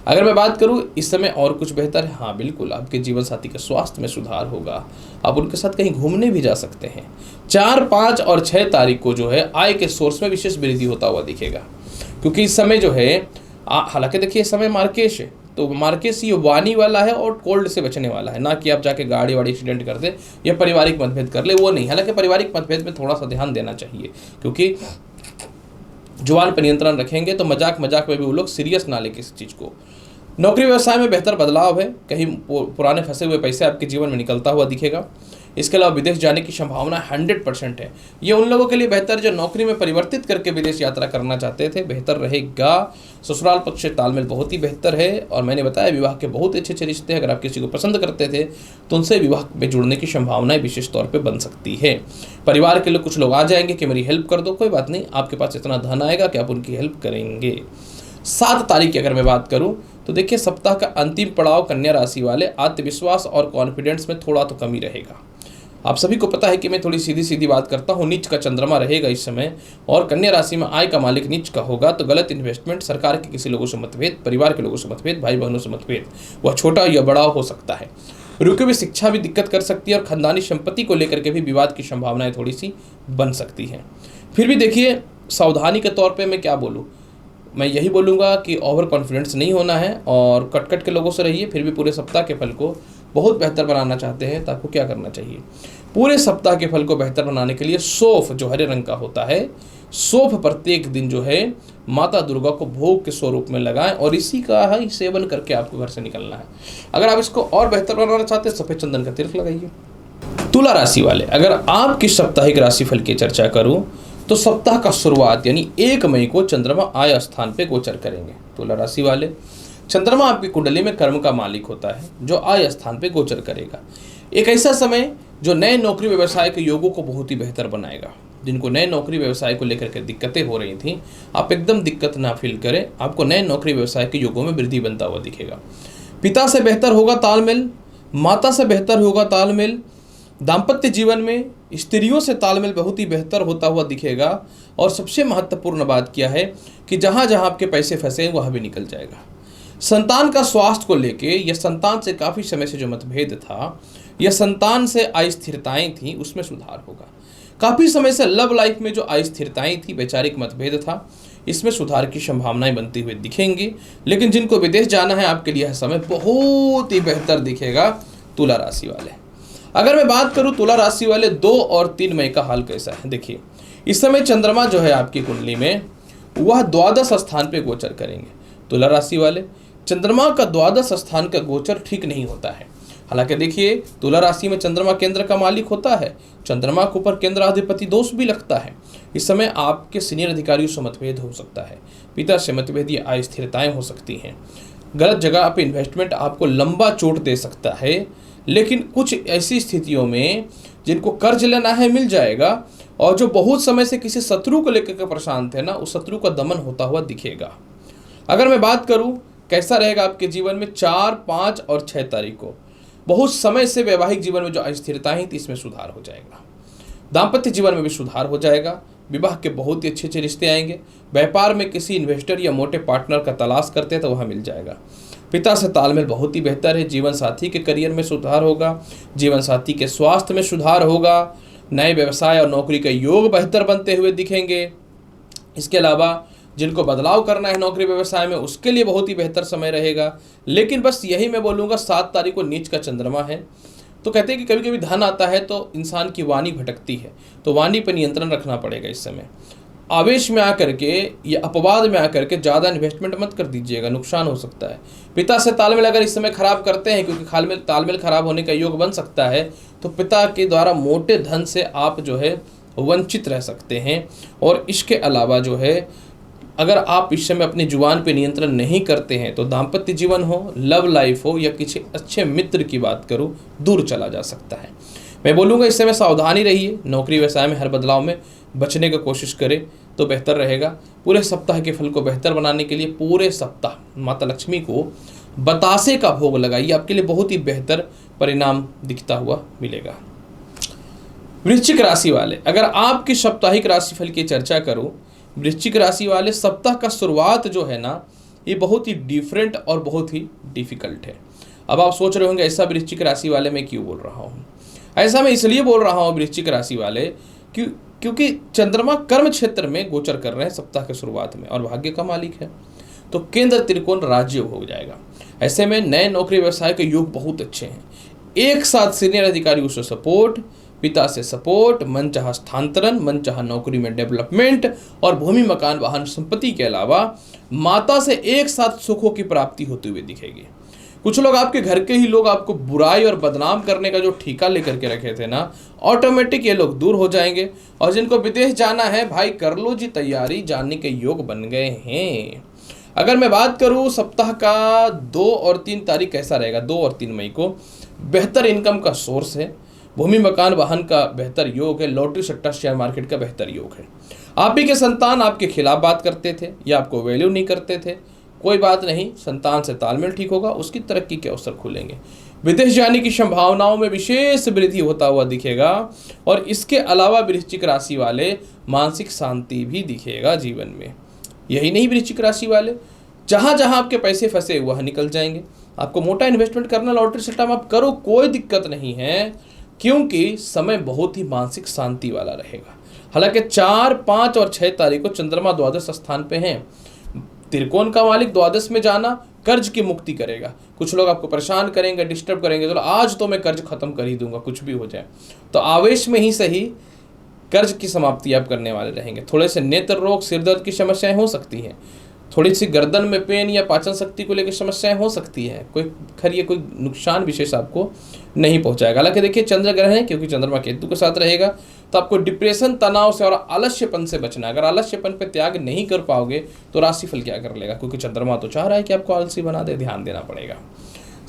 अगर मैं बात करूं इस समय और कुछ बेहतर है, हाँ बिल्कुल, आपके जीवन साथी के स्वास्थ्य में सुधार होगा। आप उनके साथ कहीं घूमने भी जा सकते हैं। 4, 5 और 6 तारीख को जो है आय के सोर्स में विशेष वृद्धि होता हुआ दिखेगा क्योंकि इस समय जो है हालांकि देखिए इस समय मार्केश है तो मार्केश ये वाणी वाला है और कोल्ड से बचने वाला है, ना कि आप जाके गाड़ी वाड़ी एक्सीडेंट कर दे या पारिवारिक मतभेद कर ले, वो नहीं। हालांकि पारिवारिक मतभेद में थोड़ा सा ध्यान देना चाहिए क्योंकि जुबान पर नियंत्रण रखेंगे तो मजाक में भी वो लोग सीरियस ना ले किसी चीज़ को। नौकरी व्यवसाय में बेहतर बदलाव है, कहीं पुराने फंसे हुए पैसे आपके जीवन में निकलता हुआ दिखेगा। इसके अलावा विदेश जाने की संभावना 100% है। ये उन लोगों के लिए बेहतर जो नौकरी में परिवर्तित करके विदेश यात्रा करना चाहते थे, बेहतर रहेगा। ससुराल पक्ष से तालमेल बहुत ही बेहतर है और मैंने बताया विवाह के बहुत अच्छे रिश्ते हैं। अगर आप किसी को पसंद करते थे तो उनसे विवाह में जुड़ने की संभावनाएं विशेष तौर पर बन सकती है। परिवार के लोग कुछ लोग आ जाएंगे कि मेरी हेल्प कर दो, कोई बात नहीं, आपके पास इतना धन आएगा कि आप उनकी हेल्प करेंगे। 7 तारीख की अगर मैं बात करूं तो देखिए सप्ताह का अंतिम पड़ाव कन्या राशि वाले, आत्मविश्वास और कॉन्फिडेंस में थोड़ा तो कमी रहेगा। आप सभी को पता है कि मैं थोड़ी सीधी बात करता हूँ। नीच का चंद्रमा रहेगा इस समय और कन्या राशि में आय का मालिक नीच का होगा तो गलत इन्वेस्टमेंट, सरकार के किसी लोगों से मतभेद, परिवार के लोगों से मतभेद, भाई बहनों से मतभेद, वह छोटा या बड़ा हो सकता है। रुकी हुई शिक्षा भी दिक्कत कर सकती है और खानदानी संपत्ति को लेकर के भी विवाद की संभावनाएं थोड़ी सी बन सकती हैं। फिर भी देखिए सावधानी के तौर पे मैं क्या बोलूँ, मैं यही बोलूँगा कि ओवर कॉन्फिडेंस नहीं होना है और कट के लोगों से रहिए। फिर भी पूरे सप्ताह के फल को बहुत बेहतर बनाना चाहते हैं तो आपको क्या करना चाहिए, पूरे सप्ताह के फल को बेहतर बनाने के लिए सौंफ जो हरे रंग का होता है, सौंफ प्रत्येक दिन जो है माता दुर्गा को भोग के स्वरूप में लगाएं और इसी का ही सेवन करके आपको घर से निकलना है। अगर आप इसको और बेहतर बनाना चाहते हैं सफ़ेद चंदन का तिलक लगाइए। तुला राशि वाले, अगर आपकी साप्ताहिक राशिफल की चर्चा करूं तो सप्ताह का शुरुआत यानी 1 मई को चंद्रमा आय स्थान पे गोचर करेंगे। तुला राशि वाले, चंद्रमा आपकी कुंडली में कर्म का मालिक होता है जो आय स्थान पे गोचर करेगा। एक ऐसा समय जो नए नौकरी व्यवसाय के योगों को बहुत ही बेहतर बनाएगा। जिनको नए नौकरी व्यवसाय को लेकर के दिक्कतें हो रही थी, आप एकदम दिक्कत ना फील करें, आपको नए नौकरी व्यवसाय के योगों में वृद्धि बनता हुआ दिखेगा। पिता से बेहतर होगा तालमेल, माता से बेहतर होगा तालमेल, दाम्पत्य जीवन में स्त्रियों से तालमेल बहुत ही बेहतर होता हुआ दिखेगा। और सबसे महत्वपूर्ण बात क्या है कि जहाँ जहाँ आपके पैसे फंसे हैं वहाँ भी निकल जाएगा। संतान का स्वास्थ्य को लेके या संतान से काफ़ी समय से जो मतभेद था या संतान से अस्थिरताएं थी, उसमें सुधार होगा। काफ़ी समय से लव लाइफ में जो अस्थिरताएं थी, वैचारिक मतभेद था, इसमें सुधार की संभावनाएं बनती हुई दिखेंगी। लेकिन जिनको विदेश जाना है, आपके लिए यह समय बहुत ही बेहतर दिखेगा तुला राशि वाले। अगर मैं बात करूं तुला राशि वाले 2 और 3 मई का हाल कैसा है, देखिए इस समय चंद्रमा जो है आपकी कुंडली में वह द्वादश स्थान पे गोचर करेंगे। तुला राशि वाले चंद्रमा का द्वादश स्थान का गोचर ठीक नहीं होता है। हालांकि देखिए तुला राशि में चंद्रमा केंद्र का मालिक होता है, चंद्रमा के ऊपर केंद्राधिपति दोष भी लगता है। इस समय आपके सीनियर अधिकारियों से मतभेद हो सकता है, पिता से मतभेद या अस्थिरताएं हो सकती हैं। गलत जगह पे इन्वेस्टमेंट आपको लंबा चोट दे सकता है। लेकिन कुछ ऐसी स्थितियों में जिनको कर्ज लेना है मिल जाएगा, और जो बहुत समय से किसी शत्रु को लेकर के परेशान थे ना, उस शत्रु का दमन होता हुआ दिखेगा। अगर मैं बात करूं कैसा रहेगा आपके जीवन में 4, 5 और 6 तारीख को, बहुत समय से वैवाहिक जीवन में जो अस्थिरताएं थी, इसमें सुधार हो जाएगा। दाम्पत्य जीवन में भी सुधार हो जाएगा। विवाह के बहुत ही अच्छे अच्छे रिश्ते आएंगे। व्यापार में किसी इन्वेस्टर या मोटे पार्टनर का तलाश करते हैं तो वह मिल जाएगा। पिता से तालमेल बहुत ही बेहतर है। जीवन साथी के करियर में सुधार होगा, जीवन साथी के स्वास्थ्य में सुधार होगा। नए व्यवसाय और नौकरी के योग बेहतर बनते हुए दिखेंगे। इसके अलावा जिनको बदलाव करना है नौकरी व्यवसाय में, उसके लिए बहुत ही बेहतर समय रहेगा। लेकिन बस यही मैं बोलूँगा, 7 तारीख को नीच का चंद्रमा है, तो कहते हैं कि कभी कभी धन आता है तो इंसान की वाणी भटकती है, तो वाणी पर नियंत्रण रखना पड़ेगा। इस समय आवेश में आकर के या अपवाद में आकर के ज़्यादा इन्वेस्टमेंट मत कर दीजिएगा, नुकसान हो सकता है। पिता से तालमेल अगर इस समय खराब करते हैं, क्योंकि तालमेल खराब होने का योग बन सकता है, तो पिता के द्वारा मोटे धन से आप जो है वंचित रह सकते हैं। और इसके अलावा जो है, अगर आप इस समय अपनी जुबान पे नियंत्रण नहीं करते हैं, तो दाम्पत्य जीवन हो, लव लाइफ हो या किसी अच्छे मित्र की बात करूं, दूर चला जा सकता है। मैं बोलूँगा इस समय सावधानी रहिए। नौकरी व्यवसाय में हर बदलाव में बचने की कोशिश करें तो बेहतर रहेगा। पूरे सप्ताह के फल को बेहतर बनाने के लिए पूरे सप्ताह माता लक्ष्मी को बतासे का भोग लगाइए, आपके लिए बहुत ही बेहतर परिणाम दिखता हुआ मिलेगा। वृश्चिक राशि वाले, अगर आपकी साप्ताहिक राशिफल की चर्चा करूं, वृश्चिक राशि वाले सप्ताह का शुरुआत जो है ना, ये बहुत ही डिफरेंट और बहुत ही डिफिकल्ट है। अब आप सोच रहे होंगे ऐसा वृश्चिक राशि वाले मैं क्यों बोल रहा हूँ। ऐसा मैं इसलिए बोल रहा हूँ वृश्चिक राशि वाले क्योंकि चंद्रमा कर्म क्षेत्र में गोचर कर रहे हैं सप्ताह के शुरुआत में, और भाग्य का मालिक है, तो केंद्र त्रिकोण राज्य हो जाएगा। ऐसे में नए नौकरी व्यवसाय के योग बहुत अच्छे हैं। एक साथ सीनियर अधिकारियों से सपोर्ट, पिता से सपोर्ट, मनचाहा स्थानांतरण, मनचाहा नौकरी में डेवलपमेंट और भूमि मकान वाहन संपत्ति के अलावा माता से एक साथ सुखों की प्राप्ति होती हुई दिखेगी। कुछ लोग, आपके घर के ही लोग आपको बुराई और बदनाम करने का जो ठेका लेकर के रखे थे ना, ऑटोमेटिक ये लोग दूर हो जाएंगे। और जिनको विदेश जाना है भाई, कर लो जी तैयारी, जाने के योग बन गए हैं। अगर मैं बात करूं सप्ताह का 2 और 3 तारीख कैसा रहेगा, 2 और 3 मई को बेहतर इनकम का सोर्स है, भूमि मकान वाहन का बेहतर योग है, लॉटरी सट्टा शेयर मार्केट का बेहतर योग है। आप ही के संतान आपके खिलाफ बात करते थे या आपको वैल्यू नहीं करते थे, कोई बात नहीं, संतान से तालमेल ठीक होगा, उसकी तरक्की के अवसर खुलेंगे। विदेश जाने की संभावनाओं में विशेष वृद्धि होता हुआ दिखेगा। और इसके अलावा वृश्चिक राशि वाले मानसिक शांति भी दिखेगा जीवन में। यही नहीं, वृश्चिक राशि वाले जहाँ जहाँ आपके पैसे फंसे वह निकल जाएंगे। आपको मोटा इन्वेस्टमेंट करना, लॉटरी सट्टा में आप करो, कोई दिक्कत नहीं है, क्योंकि समय बहुत ही मानसिक शांति वाला रहेगा। हालांकि 4, 5 और 6 तारीख को चंद्रमा द्वादश स्थान पे हैं। त्रिकोण का मालिक द्वादश में जाना कर्ज की मुक्ति करेगा। कुछ लोग आपको परेशान करेंगे, डिस्टर्ब करेंगे, चलो आज तो मैं कर्ज खत्म कर ही दूंगा, कुछ भी हो जाए, तो आवेश में ही सही कर्ज की समाप्ति आप करने वाले रहेंगे। थोड़े से नेत्र रोग, सिर दर्द की समस्याएं हो सकती हैं, थोड़ी सी गर्दन में पेन या पाचन शक्ति को लेकर समस्याएं हो सकती है। कोई नुकसान विशेष आपको नहीं पहुंचाएगा। हालांकि देखिए चंद्र ग्रह है, क्योंकि चंद्रमा केतु के साथ रहेगा, तो आपको डिप्रेशन, तनाव से और आलस्यपन से बचना है। अगर आलस्यपन पे त्याग नहीं कर पाओगे तो राशिफल क्या कर लेगा, क्योंकि चंद्रमा तो चाह रहा है कि आपको आलसी बना दे, ध्यान देना पड़ेगा।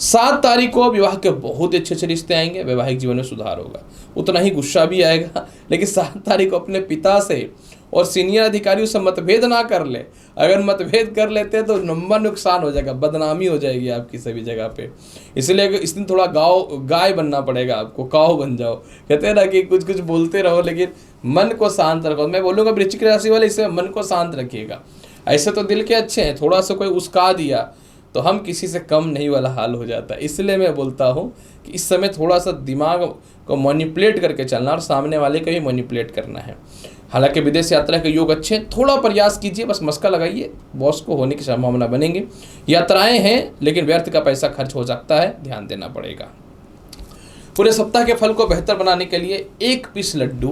7 तारीख को विवाह के बहुत अच्छे अच्छे रिश्ते आएंगे, वैवाहिक जीवन में सुधार होगा, उतना ही गुस्सा भी आएगा। लेकिन 7 तारीख को अपने पिता से और सीनियर अधिकारियों से मतभेद ना कर ले। अगर मतभेद कर लेते हैं तो लंबा नुकसान हो जाएगा, बदनामी हो जाएगी आपकी सभी जगह पे। इसलिए इस दिन थोड़ा गाय बनना पड़ेगा आपको, काऊ बन जाओ। कहते हैं ना कि कुछ कुछ बोलते रहो लेकिन मन को शांत रखो। मैं बोलूँगा वृश्चिक राशि वाले, इससे मन को शांत रखिएगा। ऐसे तो दिल के अच्छे हैं, थोड़ा सा कोई उस्का दिया, तो हम किसी से कम नहीं वाला हाल हो जाता है। इसलिए मैं बोलता हूँ कि इस समय थोड़ा सा दिमाग को मैनिपुलेट करके चलना और सामने वाले को भी मैनिपुलेट करना है। हालांकि विदेश यात्रा के योग अच्छे हैं, थोड़ा प्रयास कीजिए, बस मस्का लगाइए, बॉस को होने की संभावना बनेंगे। यात्राएं हैं लेकिन व्यर्थ का पैसा खर्च हो सकता है, ध्यान देना पड़ेगा। पूरे सप्ताह के फल को बेहतर बनाने के लिए 1 पीस लड्डू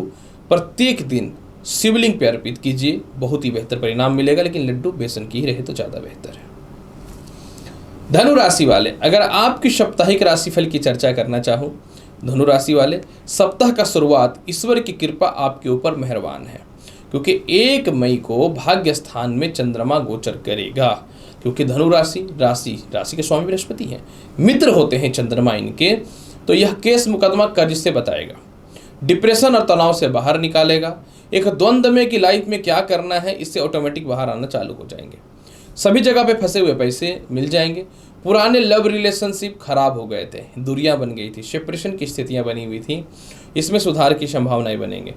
प्रत्येक दिन शिवलिंग पे अर्पित कीजिए, बहुत ही बेहतर परिणाम मिलेगा। लेकिन लड्डू बेसन की ही रहे तो ज़्यादा बेहतर है। धनु राशि वाले, अगर आपकी साप्ताहिक राशिफल की चर्चा करना चाहूँ, धनु राशि वाले, सप्ताह का शुरुआत ईश्वर की कृपा आपके ऊपर मेहरबान है, क्योंकि 1 मई को भाग्य स्थान में चंद्रमा गोचर करेगा। क्योंकि धनु राशि राशि के स्वामी बृहस्पति हैं, मित्र होते हैं चंद्रमा इनके, तो यह केस मुकदमा कर्ज से बताएगा, डिप्रेशन और तनाव से बाहर निकालेगा। एक द्वंद्व में कि लाइफ में क्या करना है, इससे ऑटोमेटिक बाहर आना चालू हो जाएंगे। सभी जगह पे फंसे हुए पैसे मिल जाएंगे। पुराने लव रिलेशनशिप खराब हो गए थे, दूरियां बन गई थी, सेपरेशन की स्थितियां बनी हुई थी, इसमें सुधार की संभावनाएं बनेंगे।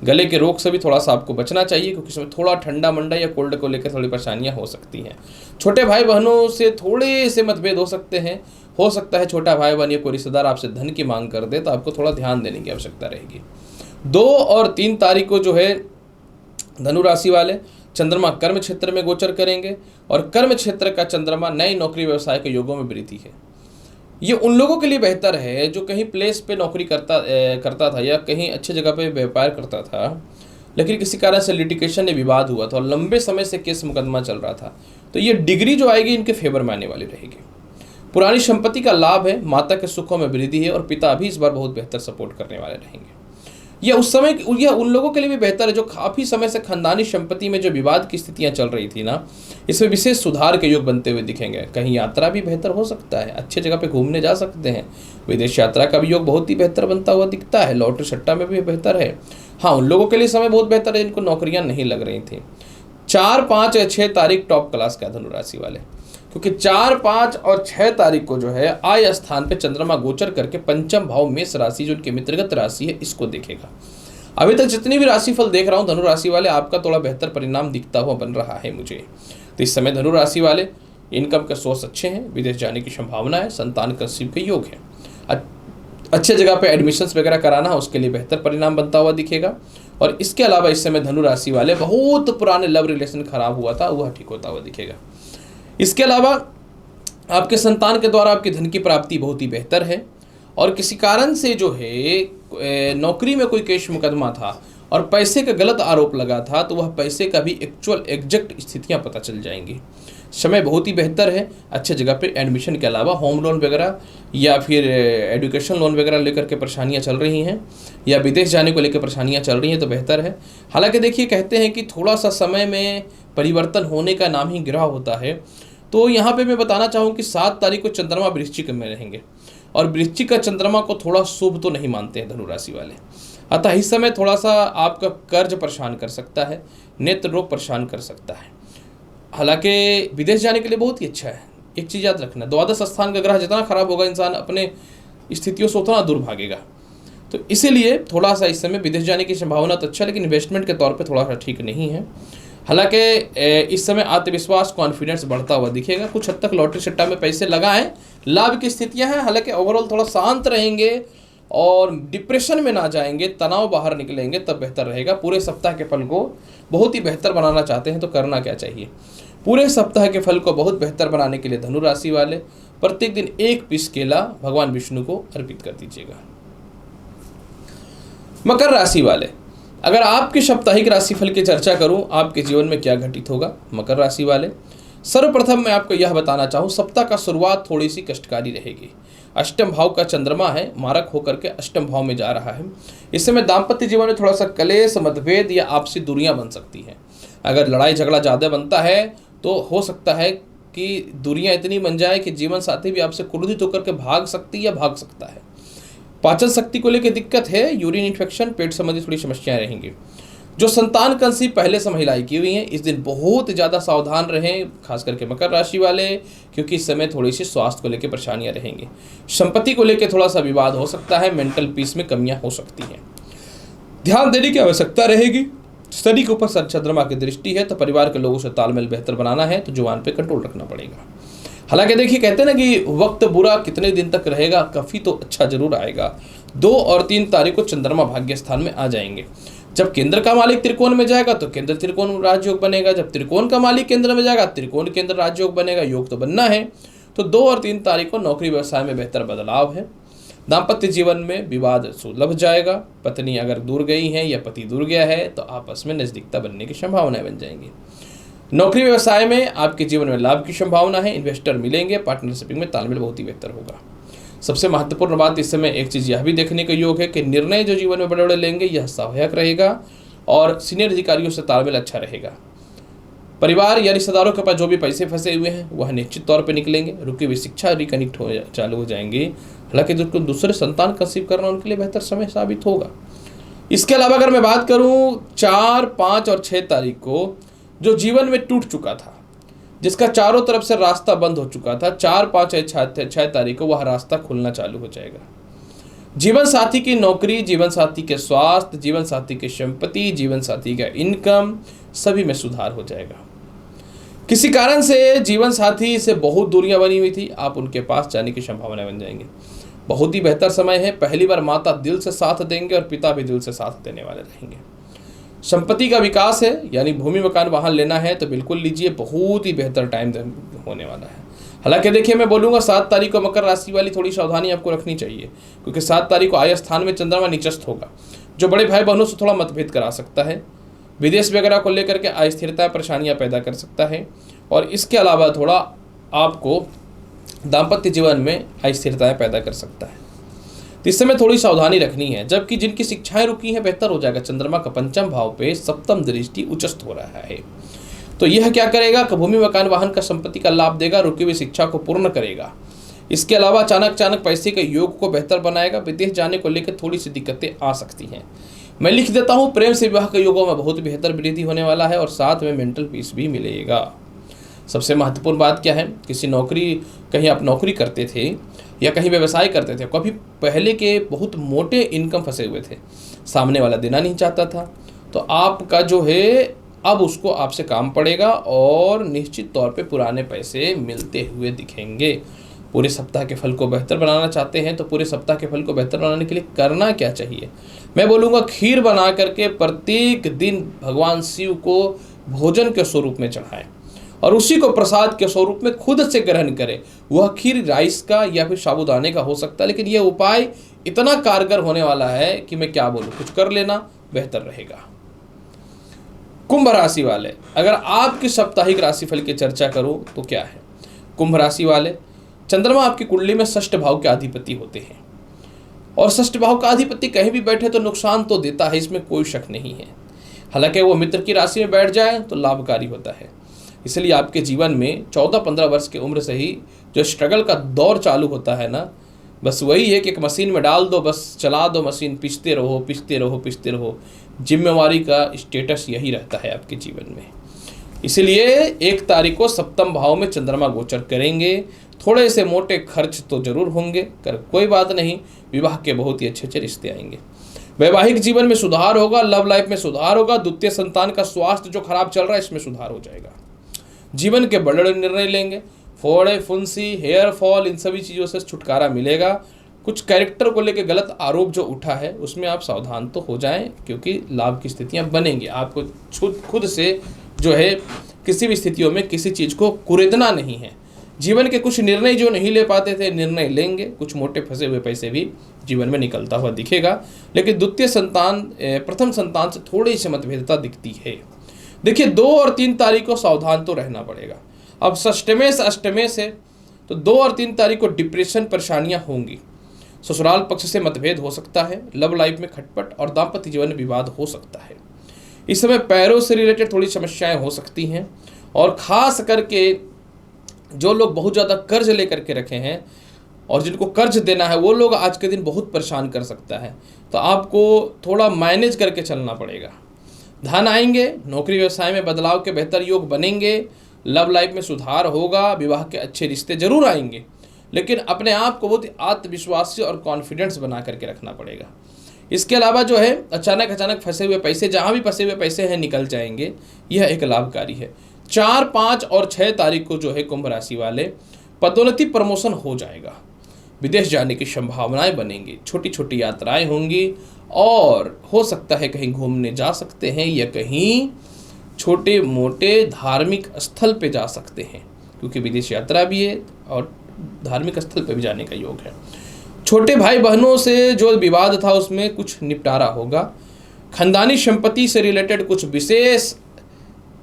गले के रोग से भी थोड़ा सा आपको बचना चाहिए, क्योंकि इसमें थोड़ा ठंडा मंडा या कोल्ड को लेकर थोड़ी परेशानियां हो सकती हैं। छोटे भाई बहनों से थोड़े से मतभेद हो सकते हैं। हो सकता है छोटा भाई बहन या कोई रिश्तेदार आपसे धन की मांग कर दे, तो आपको थोड़ा ध्यान देने की आवश्यकता रहेगी। 2 और 3 तारीख को जो है धनु राशि वाले, चंद्रमा कर्म क्षेत्र में गोचर करेंगे और कर्म क्षेत्र का चंद्रमा नई नौकरी व्यवसाय के योगों में वृद्धि है। ये उन लोगों के लिए बेहतर है जो कहीं प्लेस पे नौकरी करता था या कहीं अच्छी जगह पे व्यापार करता था, लेकिन किसी कारण से लिटिगेशन में विवाद हुआ था और लंबे समय से केस मुकदमा चल रहा था, तो ये डिग्री जो आएगी इनके फेवर में आने वाली रहेगी। पुरानी संपत्ति का लाभ है, माता के सुखों में वृद्धि है और पिता भी इस बार बहुत बेहतर सपोर्ट करने वाले रहेंगे। यह उन लोगों के लिए भी बेहतर है जो काफ़ी समय से खानदानी संपत्ति में जो विवाद की स्थितियां चल रही थी ना, इसमें विशेष सुधार के योग बनते हुए दिखेंगे। कहीं यात्रा भी बेहतर हो सकता है, अच्छे जगह पे घूमने जा सकते हैं। विदेश यात्रा का भी योग बहुत ही बेहतर बनता हुआ दिखता है। लॉटरी सट्टा में भी बेहतर है। हाँ, उन लोगों के लिए समय बहुत बेहतर है जिनको नौकरियाँ नहीं लग रही थी। 4, 5 या 6 तारीख टॉप क्लास का धनु राशि वाले, क्योंकि 4, 5 और 6 तारीख को जो है आय स्थान पे चंद्रमा गोचर करके पंचम भाव मेष राशि जो उनकी मित्रगत राशि है इसको देखेगा। अभी तक जितनी भी राशिफल देख रहा हूँ धनु राशि वाले, आपका थोड़ा बेहतर परिणाम दिखता हुआ बन रहा है मुझे। तो इस समय धनु राशि वाले इनकम के सोर्स अच्छे हैं, विदेश जाने की संभावना है, संतान कंसीव के योग है, अच्छे जगह पे एडमिशन्स वगैरह कराना है उसके लिए बेहतर परिणाम बनता हुआ दिखेगा। और इसके अलावा इस समय धनु राशि वाले बहुत पुराने लव रिलेशन खराब हुआ था वह ठीक होता हुआ दिखेगा। इसके अलावा आपके संतान के द्वारा आपकी धन की प्राप्ति बहुत ही बेहतर है और किसी कारण से जो है नौकरी में कोई केस मुकदमा था और पैसे का गलत आरोप लगा था, तो वह पैसे का भी एग्जैक्ट स्थितियां पता चल जाएंगी। समय बहुत ही बेहतर है। अच्छे जगह पे एडमिशन के अलावा होम लोन वगैरह या फिर एजुकेशन लोन वगैरह लेकर के परेशानियां चल रही हैं या विदेश जाने को लेकर परेशानियां चल रही हैं तो बेहतर है। हालांकि देखिए, कहते हैं कि थोड़ा सा समय में परिवर्तन होने का नाम ही ग्रह होता है। तो यहाँ पे मैं बताना चाहूँ कि 7 तारीख को चंद्रमा वृश्चिक में रहेंगे और वृश्चिक का चंद्रमा को थोड़ा शुभ तो नहीं मानते हैं धनु राशि वाले। अतः इस समय थोड़ा सा आपका कर्ज परेशान कर सकता है, नेत्र रोग परेशान कर सकता है। हालांकि विदेश जाने के लिए बहुत ही अच्छा है। एक चीज़ याद रखना, द्वादश स्थान का ग्रह जितना खराब होगा इंसान अपने स्थितियों से उतना दूर भागेगा। तो इसीलिए थोड़ा सा इस समय विदेश जाने की संभावना तो अच्छा, लेकिन इन्वेस्टमेंट के तौर पे थोड़ा सा ठीक नहीं है। हालांकि इस समय आत्मविश्वास कॉन्फिडेंस बढ़ता हुआ दिखेगा। कुछ हद तक लॉटरी सट्टा में पैसे लगाएं, लाभ की स्थितियां हैं। हालांकि ओवरऑल थोड़ा शांत रहेंगे और डिप्रेशन में ना जाएंगे, तनाव बाहर निकलेंगे तब बेहतर रहेगा। पूरे सप्ताह के फल को बहुत ही बेहतर बनाना चाहते हैं तो करना क्या चाहिए? पूरे सप्ताह के फल को बहुत बेहतर बनाने के लिए धनु राशि वाले प्रत्येक दिन 1 पीस केला भगवान विष्णु को अर्पित कर दीजिएगा। मकर राशि वाले, अगर आपकी साप्ताहिक राशिफल की चर्चा करूं आपके जीवन में क्या घटित होगा। मकर राशि वाले, सर्वप्रथम मैं आपको यह बताना चाहूं, सप्ताह का शुरुआत थोड़ी सी कष्टकारी रहेगी। अष्टम भाव का चंद्रमा है, मारक होकर के अष्टम भाव में जा रहा है। इस समय दाम्पत्य जीवन में थोड़ा सा कलेश, मतभेद या आपसी दूरियां बन सकती हैं। अगर लड़ाई झगड़ा ज़्यादा बनता है तो हो सकता है कि दूरियां इतनी बन जाए कि जीवन साथी भी आपसे क्रोधित होकर के भाग सकती या भाग सकता है। पाचन शक्ति को लेकर दिक्कत है, यूरिन इन्फेक्शन, पेट संबंधी थोड़ी समस्याएं रहेंगी। जो संतान कंसीव पहले से महिलाएं की हुई हैं, इस दिन बहुत ज़्यादा सावधान रहें, खास करके मकर राशि वाले, क्योंकि इस समय थोड़ी सी स्वास्थ्य को लेकर परेशानियां रहेंगी। संपत्ति को लेकर थोड़ा सा विवाद हो सकता है, मेंटल पीस में कमियां हो सकती हैं, ध्यान देने की आवश्यकता रहेगी। शनि के ऊपर चंद्रमा की दृष्टि है तो परिवार के लोगों से तालमेल बेहतर बनाना है तो जुबान पे कंट्रोल रखना पड़ेगा। हालांकि देखिए, कहते हैं ना कि वक्त बुरा कितने दिन तक रहेगा, काफ़ी तो अच्छा जरूर आएगा। 2 और 3 तारीख को चंद्रमा भाग्य स्थान में आ जाएंगे। जब केंद्र का मालिक त्रिकोण में जाएगा तो केंद्र त्रिकोण राजयोग बनेगा। जब त्रिकोण का मालिक केंद्र में जाएगा, त्रिकोण केंद्र राजयोग बनेगा। योग तो बनना है। तो 2 और 3 तारीख को नौकरी व्यवसाय में बेहतर बदलाव है। दाम्पत्य जीवन में विवाद सुलभ जाएगा। पत्नी अगर दूर गई है या पति दूर गया है तो आपस में नजदीकता बनने की संभावनाएं बन जाएंगी। नौकरी व्यवसाय में आपके जीवन में लाभ की संभावना है। इन्वेस्टर मिलेंगे। पार्टनरशिपिंग में तालमेल बहुत ही बेहतर होगा। सबसे महत्वपूर्ण बात इस समय एक चीज़ यह भी देखने का योग है कि निर्णय जो जीवन में बड़े बड़े लेंगे यह सहायक रहेगा और सीनियर अधिकारियों से तालमेल अच्छा रहेगा। परिवार या रिश्तेदारों के पास जो भी पैसे फंसे हुए हैं वह निश्चित तौर पर निकलेंगे। रुकी हुई शिक्षा रिकनेक्ट हो चालू हो जाएंगी। हालांकि जो दूसरे संतान कंसीव करना उनके लिए बेहतर समय साबित होगा। इसके अलावा अगर मैं बात करूं 4, 5 और 6 तारीख को जो जीवन में टूट चुका था, जिसका चारों तरफ से रास्ता बंद हो चुका था, 4, 5 या 6 तारीख को वह रास्ता खुलना चालू हो जाएगा। जीवन साथी की नौकरी, जीवन साथी के स्वास्थ्य, जीवन साथी की संपत्ति, जीवन साथी का इनकम सभी में सुधार हो जाएगा। किसी कारण से जीवन साथी से बहुत दूरियां बनी हुई थी, आप उनके पास जाने की संभावना बन जाएंगे। बहुत ही बेहतर समय है। पहली बार माता दिल से साथ देंगे और पिता भी दिल से साथ देने वाले रहेंगे। संपत्ति का विकास है, यानी भूमि मकान वाहन लेना है तो बिल्कुल लीजिए। बहुत ही बेहतर टाइम होने वाला है। हालांकि देखिए, मैं बोलूँगा 7 तारीख को मकर राशि वाली थोड़ी सावधानी आपको रखनी चाहिए, क्योंकि 7 तारीख को आय स्थान में चंद्रमा निचस्त होगा, जो बड़े भाई बहनों से थोड़ा मतभेद करा सकता है। विदेश वगैरह को लेकर के अस्थिरता परेशानियां पैदा कर सकता है। और इसके अलावा थोड़ा आपको दाम्पत्य जीवन में अस्थिरताएं पैदा कर सकता है। तो इस समय थोड़ी सावधानी रखनी है। जबकि जिनकी शिक्षाएं रुकी हैं बेहतर हो जाएगा। चंद्रमा का पंचम भाव पे सप्तम दृष्टि उच्चस्थ हो रहा है, तो यह क्या करेगा कि भूमि मकान वाहन का संपत्ति का लाभ देगा। रुकी हुई शिक्षा को पूर्ण करेगा। इसके अलावा अचानक पैसे के योग को बेहतर बनाएगा। विदेश जाने को लेकर थोड़ी सी दिक्कतें आ सकती हैं। मैं लिख देता हूँ, प्रेम से विवाह के योगों में बहुत बेहतर वृद्धि होने वाला है और साथ में मेंटल पीस भी मिलेगा। सबसे महत्वपूर्ण बात क्या है, कहीं आप नौकरी करते थे या कहीं व्यवसाय करते थे, कभी पहले के बहुत मोटे इनकम फंसे हुए थे, सामने वाला देना नहीं चाहता था, तो आपका जो है अब उसको आपसे काम पड़ेगा और निश्चित तौर पे पुराने पैसे मिलते हुए दिखेंगे। पूरे सप्ताह के फल को बेहतर बनाना चाहते हैं तो पूरे सप्ताह के फल को बेहतर बनाने के लिए करना क्या चाहिए, मैं बोलूँगा खीर बना करके प्रत्येक दिन भगवान शिव को भोजन के स्वरूप में चढ़ाएं और उसी को प्रसाद के स्वरूप में खुद से ग्रहण करें। वह खीर राइस का या फिर साबूदाने का हो सकता है, लेकिन यह उपाय इतना कारगर होने वाला है कि मैं क्या बोलूँ, कुछ कर लेना बेहतर रहेगा। कुंभ राशि वाले, अगर आपकी साप्ताहिक राशिफल की चर्चा करूं तो क्या है, कुंभ राशि वाले, चंद्रमा आपकी कुंडली में षष्ठ भाव के अधिपति होते हैं और षष्ठ भाव का अधिपति कहीं भी बैठे तो नुकसान तो देता है, इसमें कोई शक नहीं है। हालांकि वो मित्र की राशि में बैठ जाए तो लाभकारी होता है। इसलिए आपके जीवन में 14-15 वर्ष की उम्र से ही जो स्ट्रगल का दौर चालू होता है ना, बस वही है कि एक मशीन में डाल दो, बस चला दो मशीन, पिसते रहो। जिम्मेवारी का स्टेटस यही रहता है आपके जीवन में। इसलिए 1 तारीख को सप्तम भाव में चंद्रमा गोचर करेंगे। थोड़े से मोटे खर्च तो जरूर होंगे, कर कोई बात नहीं, विवाह के बहुत ही अच्छे रिश्ते आएंगे। वैवाहिक जीवन में सुधार होगा, लव लाइफ में सुधार होगा। द्वितीय संतान का स्वास्थ्य जो खराब चल रहा है इसमें सुधार हो जाएगा। जीवन के बड़े निर्णय लेंगे। फोड़े, फुंसी, हेयर फॉल, इन सभी चीज़ों से छुटकारा मिलेगा। कुछ कैरेक्टर को लेकर गलत आरोप जो उठा है उसमें आप सावधान तो हो जाएं, क्योंकि लाभ की स्थितियां बनेंगी। आपको खुद से जो है किसी भी स्थितियों में किसी चीज़ को कुरेदना नहीं है। जीवन के कुछ निर्णय जो नहीं ले पाते थे निर्णय लेंगे। कुछ मोटे फंसे हुए पैसे भी जीवन में निकलता हुआ दिखेगा, लेकिन प्रथम संतान से थोड़ी सी मतभेदता दिखती है। देखिए 2 और 3 तारीख को सावधान तो रहना पड़ेगा। अब षष्टमे से अष्टमे से तो 2 और 3 तारीख को डिप्रेशन परेशानियां होंगी। ससुराल पक्ष से मतभेद हो सकता है। लव लाइफ में खटपट और दाम्पत्य जीवन में विवाद हो सकता है। इस समय पैरों से रिलेटेड थोड़ी समस्याएं हो सकती हैं और खास करके जो लोग बहुत ज़्यादा कर्ज लेकर के रखे हैं और जिनको कर्ज देना है वो लोग आज के दिन बहुत परेशान कर सकता है, तो आपको थोड़ा मैनेज करके चलना पड़ेगा। धन आएंगे, नौकरी व्यवसाय में बदलाव के बेहतर योग बनेंगे, लव लाइफ में सुधार होगा, विवाह के अच्छे रिश्ते जरूर आएंगे, लेकिन अपने आप को बहुत आत्मविश्वासी और कॉन्फिडेंस बना करके रखना पड़ेगा। इसके अलावा जो है अचानक फंसे हुए पैसे, जहाँ भी फंसे हुए पैसे हैं निकल जाएंगे, यह एक लाभकारी है। 4, 5 और 6 तारीख को जो है कुंभ राशि वाले पदोन्नति प्रमोशन हो जाएगा, विदेश जाने की संभावनाएं बनेंगी, छोटी छोटी यात्राएं होंगी और हो सकता है कहीं घूमने जा सकते हैं या कहीं छोटे मोटे धार्मिक स्थल पे जा सकते हैं, क्योंकि विदेश यात्रा भी है और धार्मिक स्थल पे भी जाने का योग है। छोटे भाई बहनों से जो विवाद था उसमें कुछ निपटारा होगा। खानदानी संपत्ति से रिलेटेड कुछ विशेष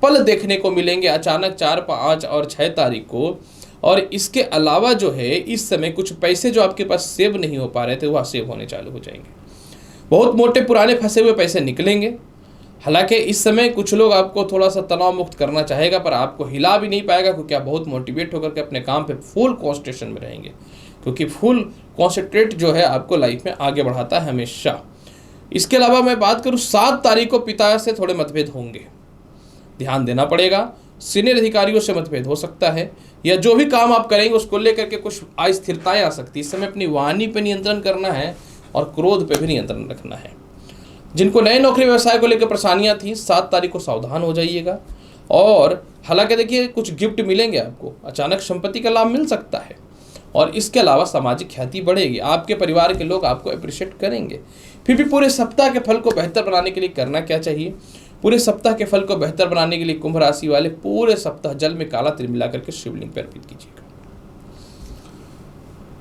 पल देखने को मिलेंगे अचानक 4, 5 और 6 तारीख को। और इसके अलावा जो है इस समय कुछ पैसे जो आपके पास सेव नहीं हो पा रहे थे वह सेव होने चालू हो जाएंगे। बहुत मोटे पुराने फंसे हुए पैसे निकलेंगे। हालांकि इस समय कुछ लोग आपको थोड़ा सा तनाव मुक्त करना चाहेगा पर आपको हिला भी नहीं पाएगा, क्योंकि आप बहुत मोटिवेट होकर के अपने काम पे फुल कॉन्सेंट्रेशन में रहेंगे, क्योंकि फुल कॉन्सेंट्रेट जो है आपको लाइफ में आगे बढ़ाता है हमेशा। इसके अलावा मैं बात करूँ 7 तारीख को पिता से थोड़े मतभेद होंगे, ध्यान देना पड़ेगा। सीनियर अधिकारियों से मतभेद हो सकता है या जो भी काम आप करेंगे उसको लेकर के कुछ अस्थिरताएं आ सकती है। इस समय अपनी वाणी पे नियंत्रण करना है और क्रोध पे भी नियंत्रण रखना है। जिनको नए नौकरी व्यवसाय को लेकर परेशानियां थी 7 तारीख को सावधान हो जाइएगा। और हालांकि देखिए कुछ गिफ्ट मिलेंगे आपको, अचानक संपत्ति का लाभ मिल सकता है और इसके अलावा सामाजिक ख्याति बढ़ेगी, आपके परिवार के लोग आपको अप्रिशिएट करेंगे। फिर भी पूरे सप्ताह के फल को बेहतर बनाने के लिए करना क्या चाहिए? पूरे सप्ताह के फल को बेहतर बनाने के लिए कुंभ राशि वाले पूरे सप्ताह जल में काला तिल मिला करके शिवलिंग पर अर्पित कीजिएगा।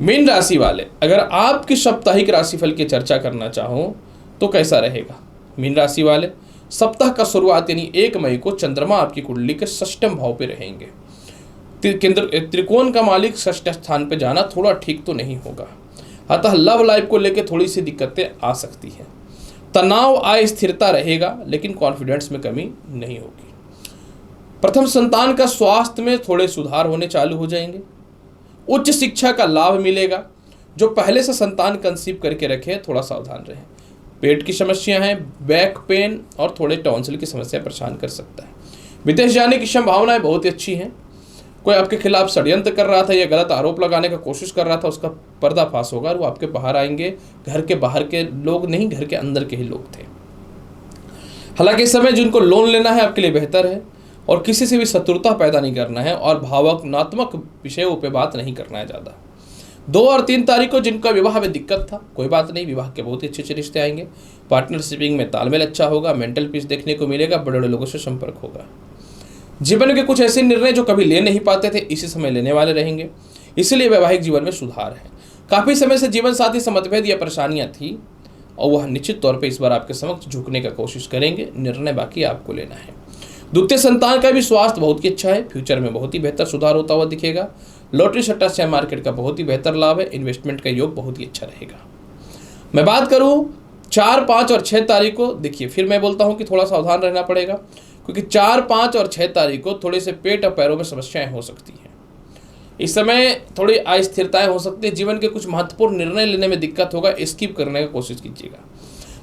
मीन राशि वाले, अगर आपकी साप्ताहिक राशिफल की चर्चा करना चाहो तो कैसा रहेगा? मीन राशि वाले, सप्ताह का शुरुआत यानी 1 मई को चंद्रमा आपकी कुंडली के षष्ठम भाव पे रहेंगे। त्रिकोण का मालिक षष्ठ स्थान पे जाना थोड़ा ठीक तो नहीं होगा, अतः लव लाइफ को लेकर थोड़ी सी दिक्कतें आ सकती हैं। तनाव आय स्थिरता रहेगा लेकिन कॉन्फिडेंस में कमी नहीं होगी। प्रथम संतान का स्वास्थ्य में थोड़े सुधार होने चालू हो जाएंगे। उच्च शिक्षा का लाभ मिलेगा। जो पहले से संतान कंसीव करके रखे थोड़ा सावधान रहें। पेट की समस्या है, बैक पेन और थोड़े टॉन्सिल की समस्या परेशान कर सकता है। विदेश जाने की संभावनाएं बहुत ही अच्छी हैं। कोई आपके खिलाफ षड्यंत्र कर रहा था या गलत आरोप लगाने का कोशिश कर रहा था, उसका पर्दाफाश होगा और वो आपके बाहर आएंगे। घर के बाहर के लोग नहीं, घर के अंदर के ही लोग थे। हालांकि इस समय जिनको लोन लेना है आपके लिए बेहतर है और किसी से भी शत्रुता पैदा नहीं करना है और भावनात्मक विषयों पे बात नहीं करना है ज़्यादा। 2 और 3 तारीख को जिनका विवाह में दिक्कत था, कोई बात नहीं, विवाह के बहुत ही अच्छे रिश्ते आएंगे। पार्टनरशिपिंग में तालमेल अच्छा होगा, मेंटल पीस देखने को मिलेगा, बड़े बड़े लोगों से संपर्क होगा। जीवन के कुछ ऐसे निर्णय जो कभी ले नहीं पाते थे इसी समय लेने वाले रहेंगे, इसलिए वैवाहिक जीवन में सुधार है। काफ़ी समय से जीवन साथी से मतभेद या परेशानियां थी और वह निश्चित तौर पर इस बार आपके समक्ष झुकने का कोशिश करेंगे। निर्णय बाकी आपको लेना है। द्वितीय संतान का भी स्वास्थ्य बहुत ही अच्छा है। फ्यूचर में बहुत ही बेहतर सुधार होता हुआ दिखेगा। लॉटरी सट्टा शेयर मार्केट का बहुत ही बेहतर लाभ है। इन्वेस्टमेंट का योग बहुत ही अच्छा रहेगा। मैं बात करूं 4, 5 और 6 तारीख को, देखिए फिर मैं बोलता हूं कि थोड़ा सावधान रहना पड़ेगा, क्योंकि 4, 5 और 6 तारीख को थोड़े से पेट और पैरों में समस्याएं हो सकती हैं। इस समय थोड़ी अस्थिरताएं हो सकती है। जीवन के कुछ महत्वपूर्ण निर्णय लेने में दिक्कत होगा, स्किप करने का कोशिश कीजिएगा।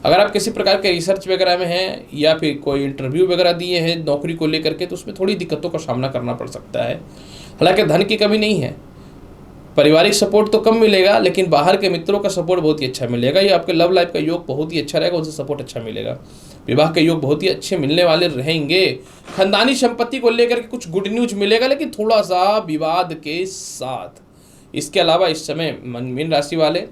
अगर आप किसी प्रकार के रिसर्च वगैरह में हैं या फिर कोई इंटरव्यू वगैरह दिए हैं नौकरी को लेकर के, तो उसमें थोड़ी दिक्कतों का सामना करना पड़ सकता है। हालांकि धन की कमी नहीं है, पारिवारिक सपोर्ट तो कम मिलेगा, लेकिन बाहर के मित्रों का सपोर्ट बहुत ही अच्छा मिलेगा। ये आपके लव लाइफ का योग बहुत ही अच्छा रहेगा, उनसे सपोर्ट अच्छा मिलेगा। विवाह के योग बहुत ही अच्छे मिलने वाले रहेंगे। खानदानी संपत्ति को लेकर के कुछ गुड न्यूज मिलेगा, लेकिन थोड़ा सा विवाद के साथ। इसके अलावा इस समय मीन राशि वाले,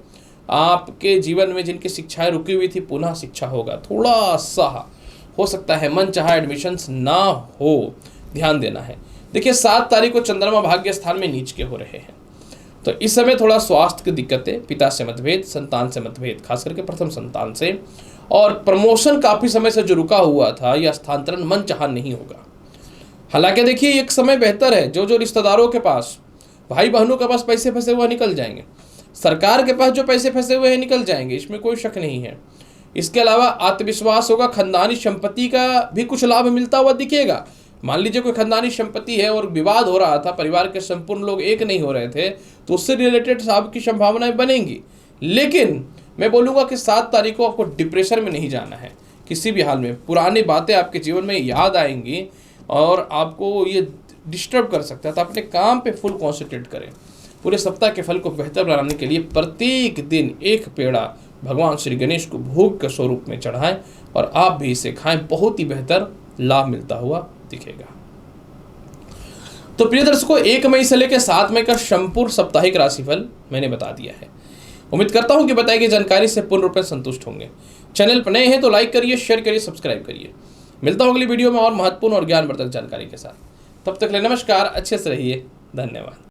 आपके जीवन में जिनकी शिक्षाएं रुकी हुई थी पुनः शिक्षा होगा। थोड़ा सा हो सकता है मन चाहा एडमिशन्स ना हो, ध्यान देना है। देखिए 7 तारीख को चंद्रमा भाग्य स्थान में नीच के हो रहे हैं, तो इस समय थोड़ा स्वास्थ्य की दिक्कतें, पिता से मतभेद, संतान से मतभेद, खास करके प्रथम संतान से, और प्रमोशन काफ़ी समय से जो रुका हुआ था या स्थानांतरण मन चाहा नहीं होगा। हालांकि देखिए एक समय बेहतर है, जो रिश्तेदारों के पास, भाई बहनों के पास पैसे फंसे हुए निकल जाएंगे, सरकार के पास जो पैसे फंसे हुए हैं निकल जाएंगे, इसमें कोई शक नहीं है। इसके अलावा आत्मविश्वास होगा। खानदानी संपत्ति का भी कुछ लाभ मिलता हुआ दिखेगा। मान लीजिए कोई खानदानी संपत्ति है और विवाद हो रहा था, परिवार के संपूर्ण लोग एक नहीं हो रहे थे, तो उससे रिलेटेड साहब की संभावनाएं बनेंगी। लेकिन मैं बोलूँगा कि 7 तारीख को आपको डिप्रेशन में नहीं जाना है किसी भी हाल में। पुरानी बातें आपके जीवन में याद आएंगी और आपको ये डिस्टर्ब कर सकता है, तो अपने काम पे फुल कॉन्सेंट्रेट करें। पूरे सप्ताह के फल को बेहतर बनाने के लिए प्रत्येक दिन एक पेड़ा भगवान श्री गणेश को भोग के स्वरूप में चढ़ाएं और आप भी इसे खाएं, बहुत ही बेहतर लाभ मिलता हुआ दिखेगा। तो प्रिय दर्शकों, 1 मई से लेकर 7 मई का संपूर्ण साप्ताहिक राशिफल मैंने बता दिया है। उम्मीद करता हूं कि बताई गई जानकारी से पूर्ण रूप में संतुष्ट होंगे। चैनल पर नए हैं तो लाइक करिए, शेयर करिए, सब्सक्राइब करिए। मिलता हूं अगली वीडियो में और महत्वपूर्ण और ज्ञानवर्धक जानकारी के साथ। तब तक के लिए नमस्कार, अच्छे से रहिए, धन्यवाद।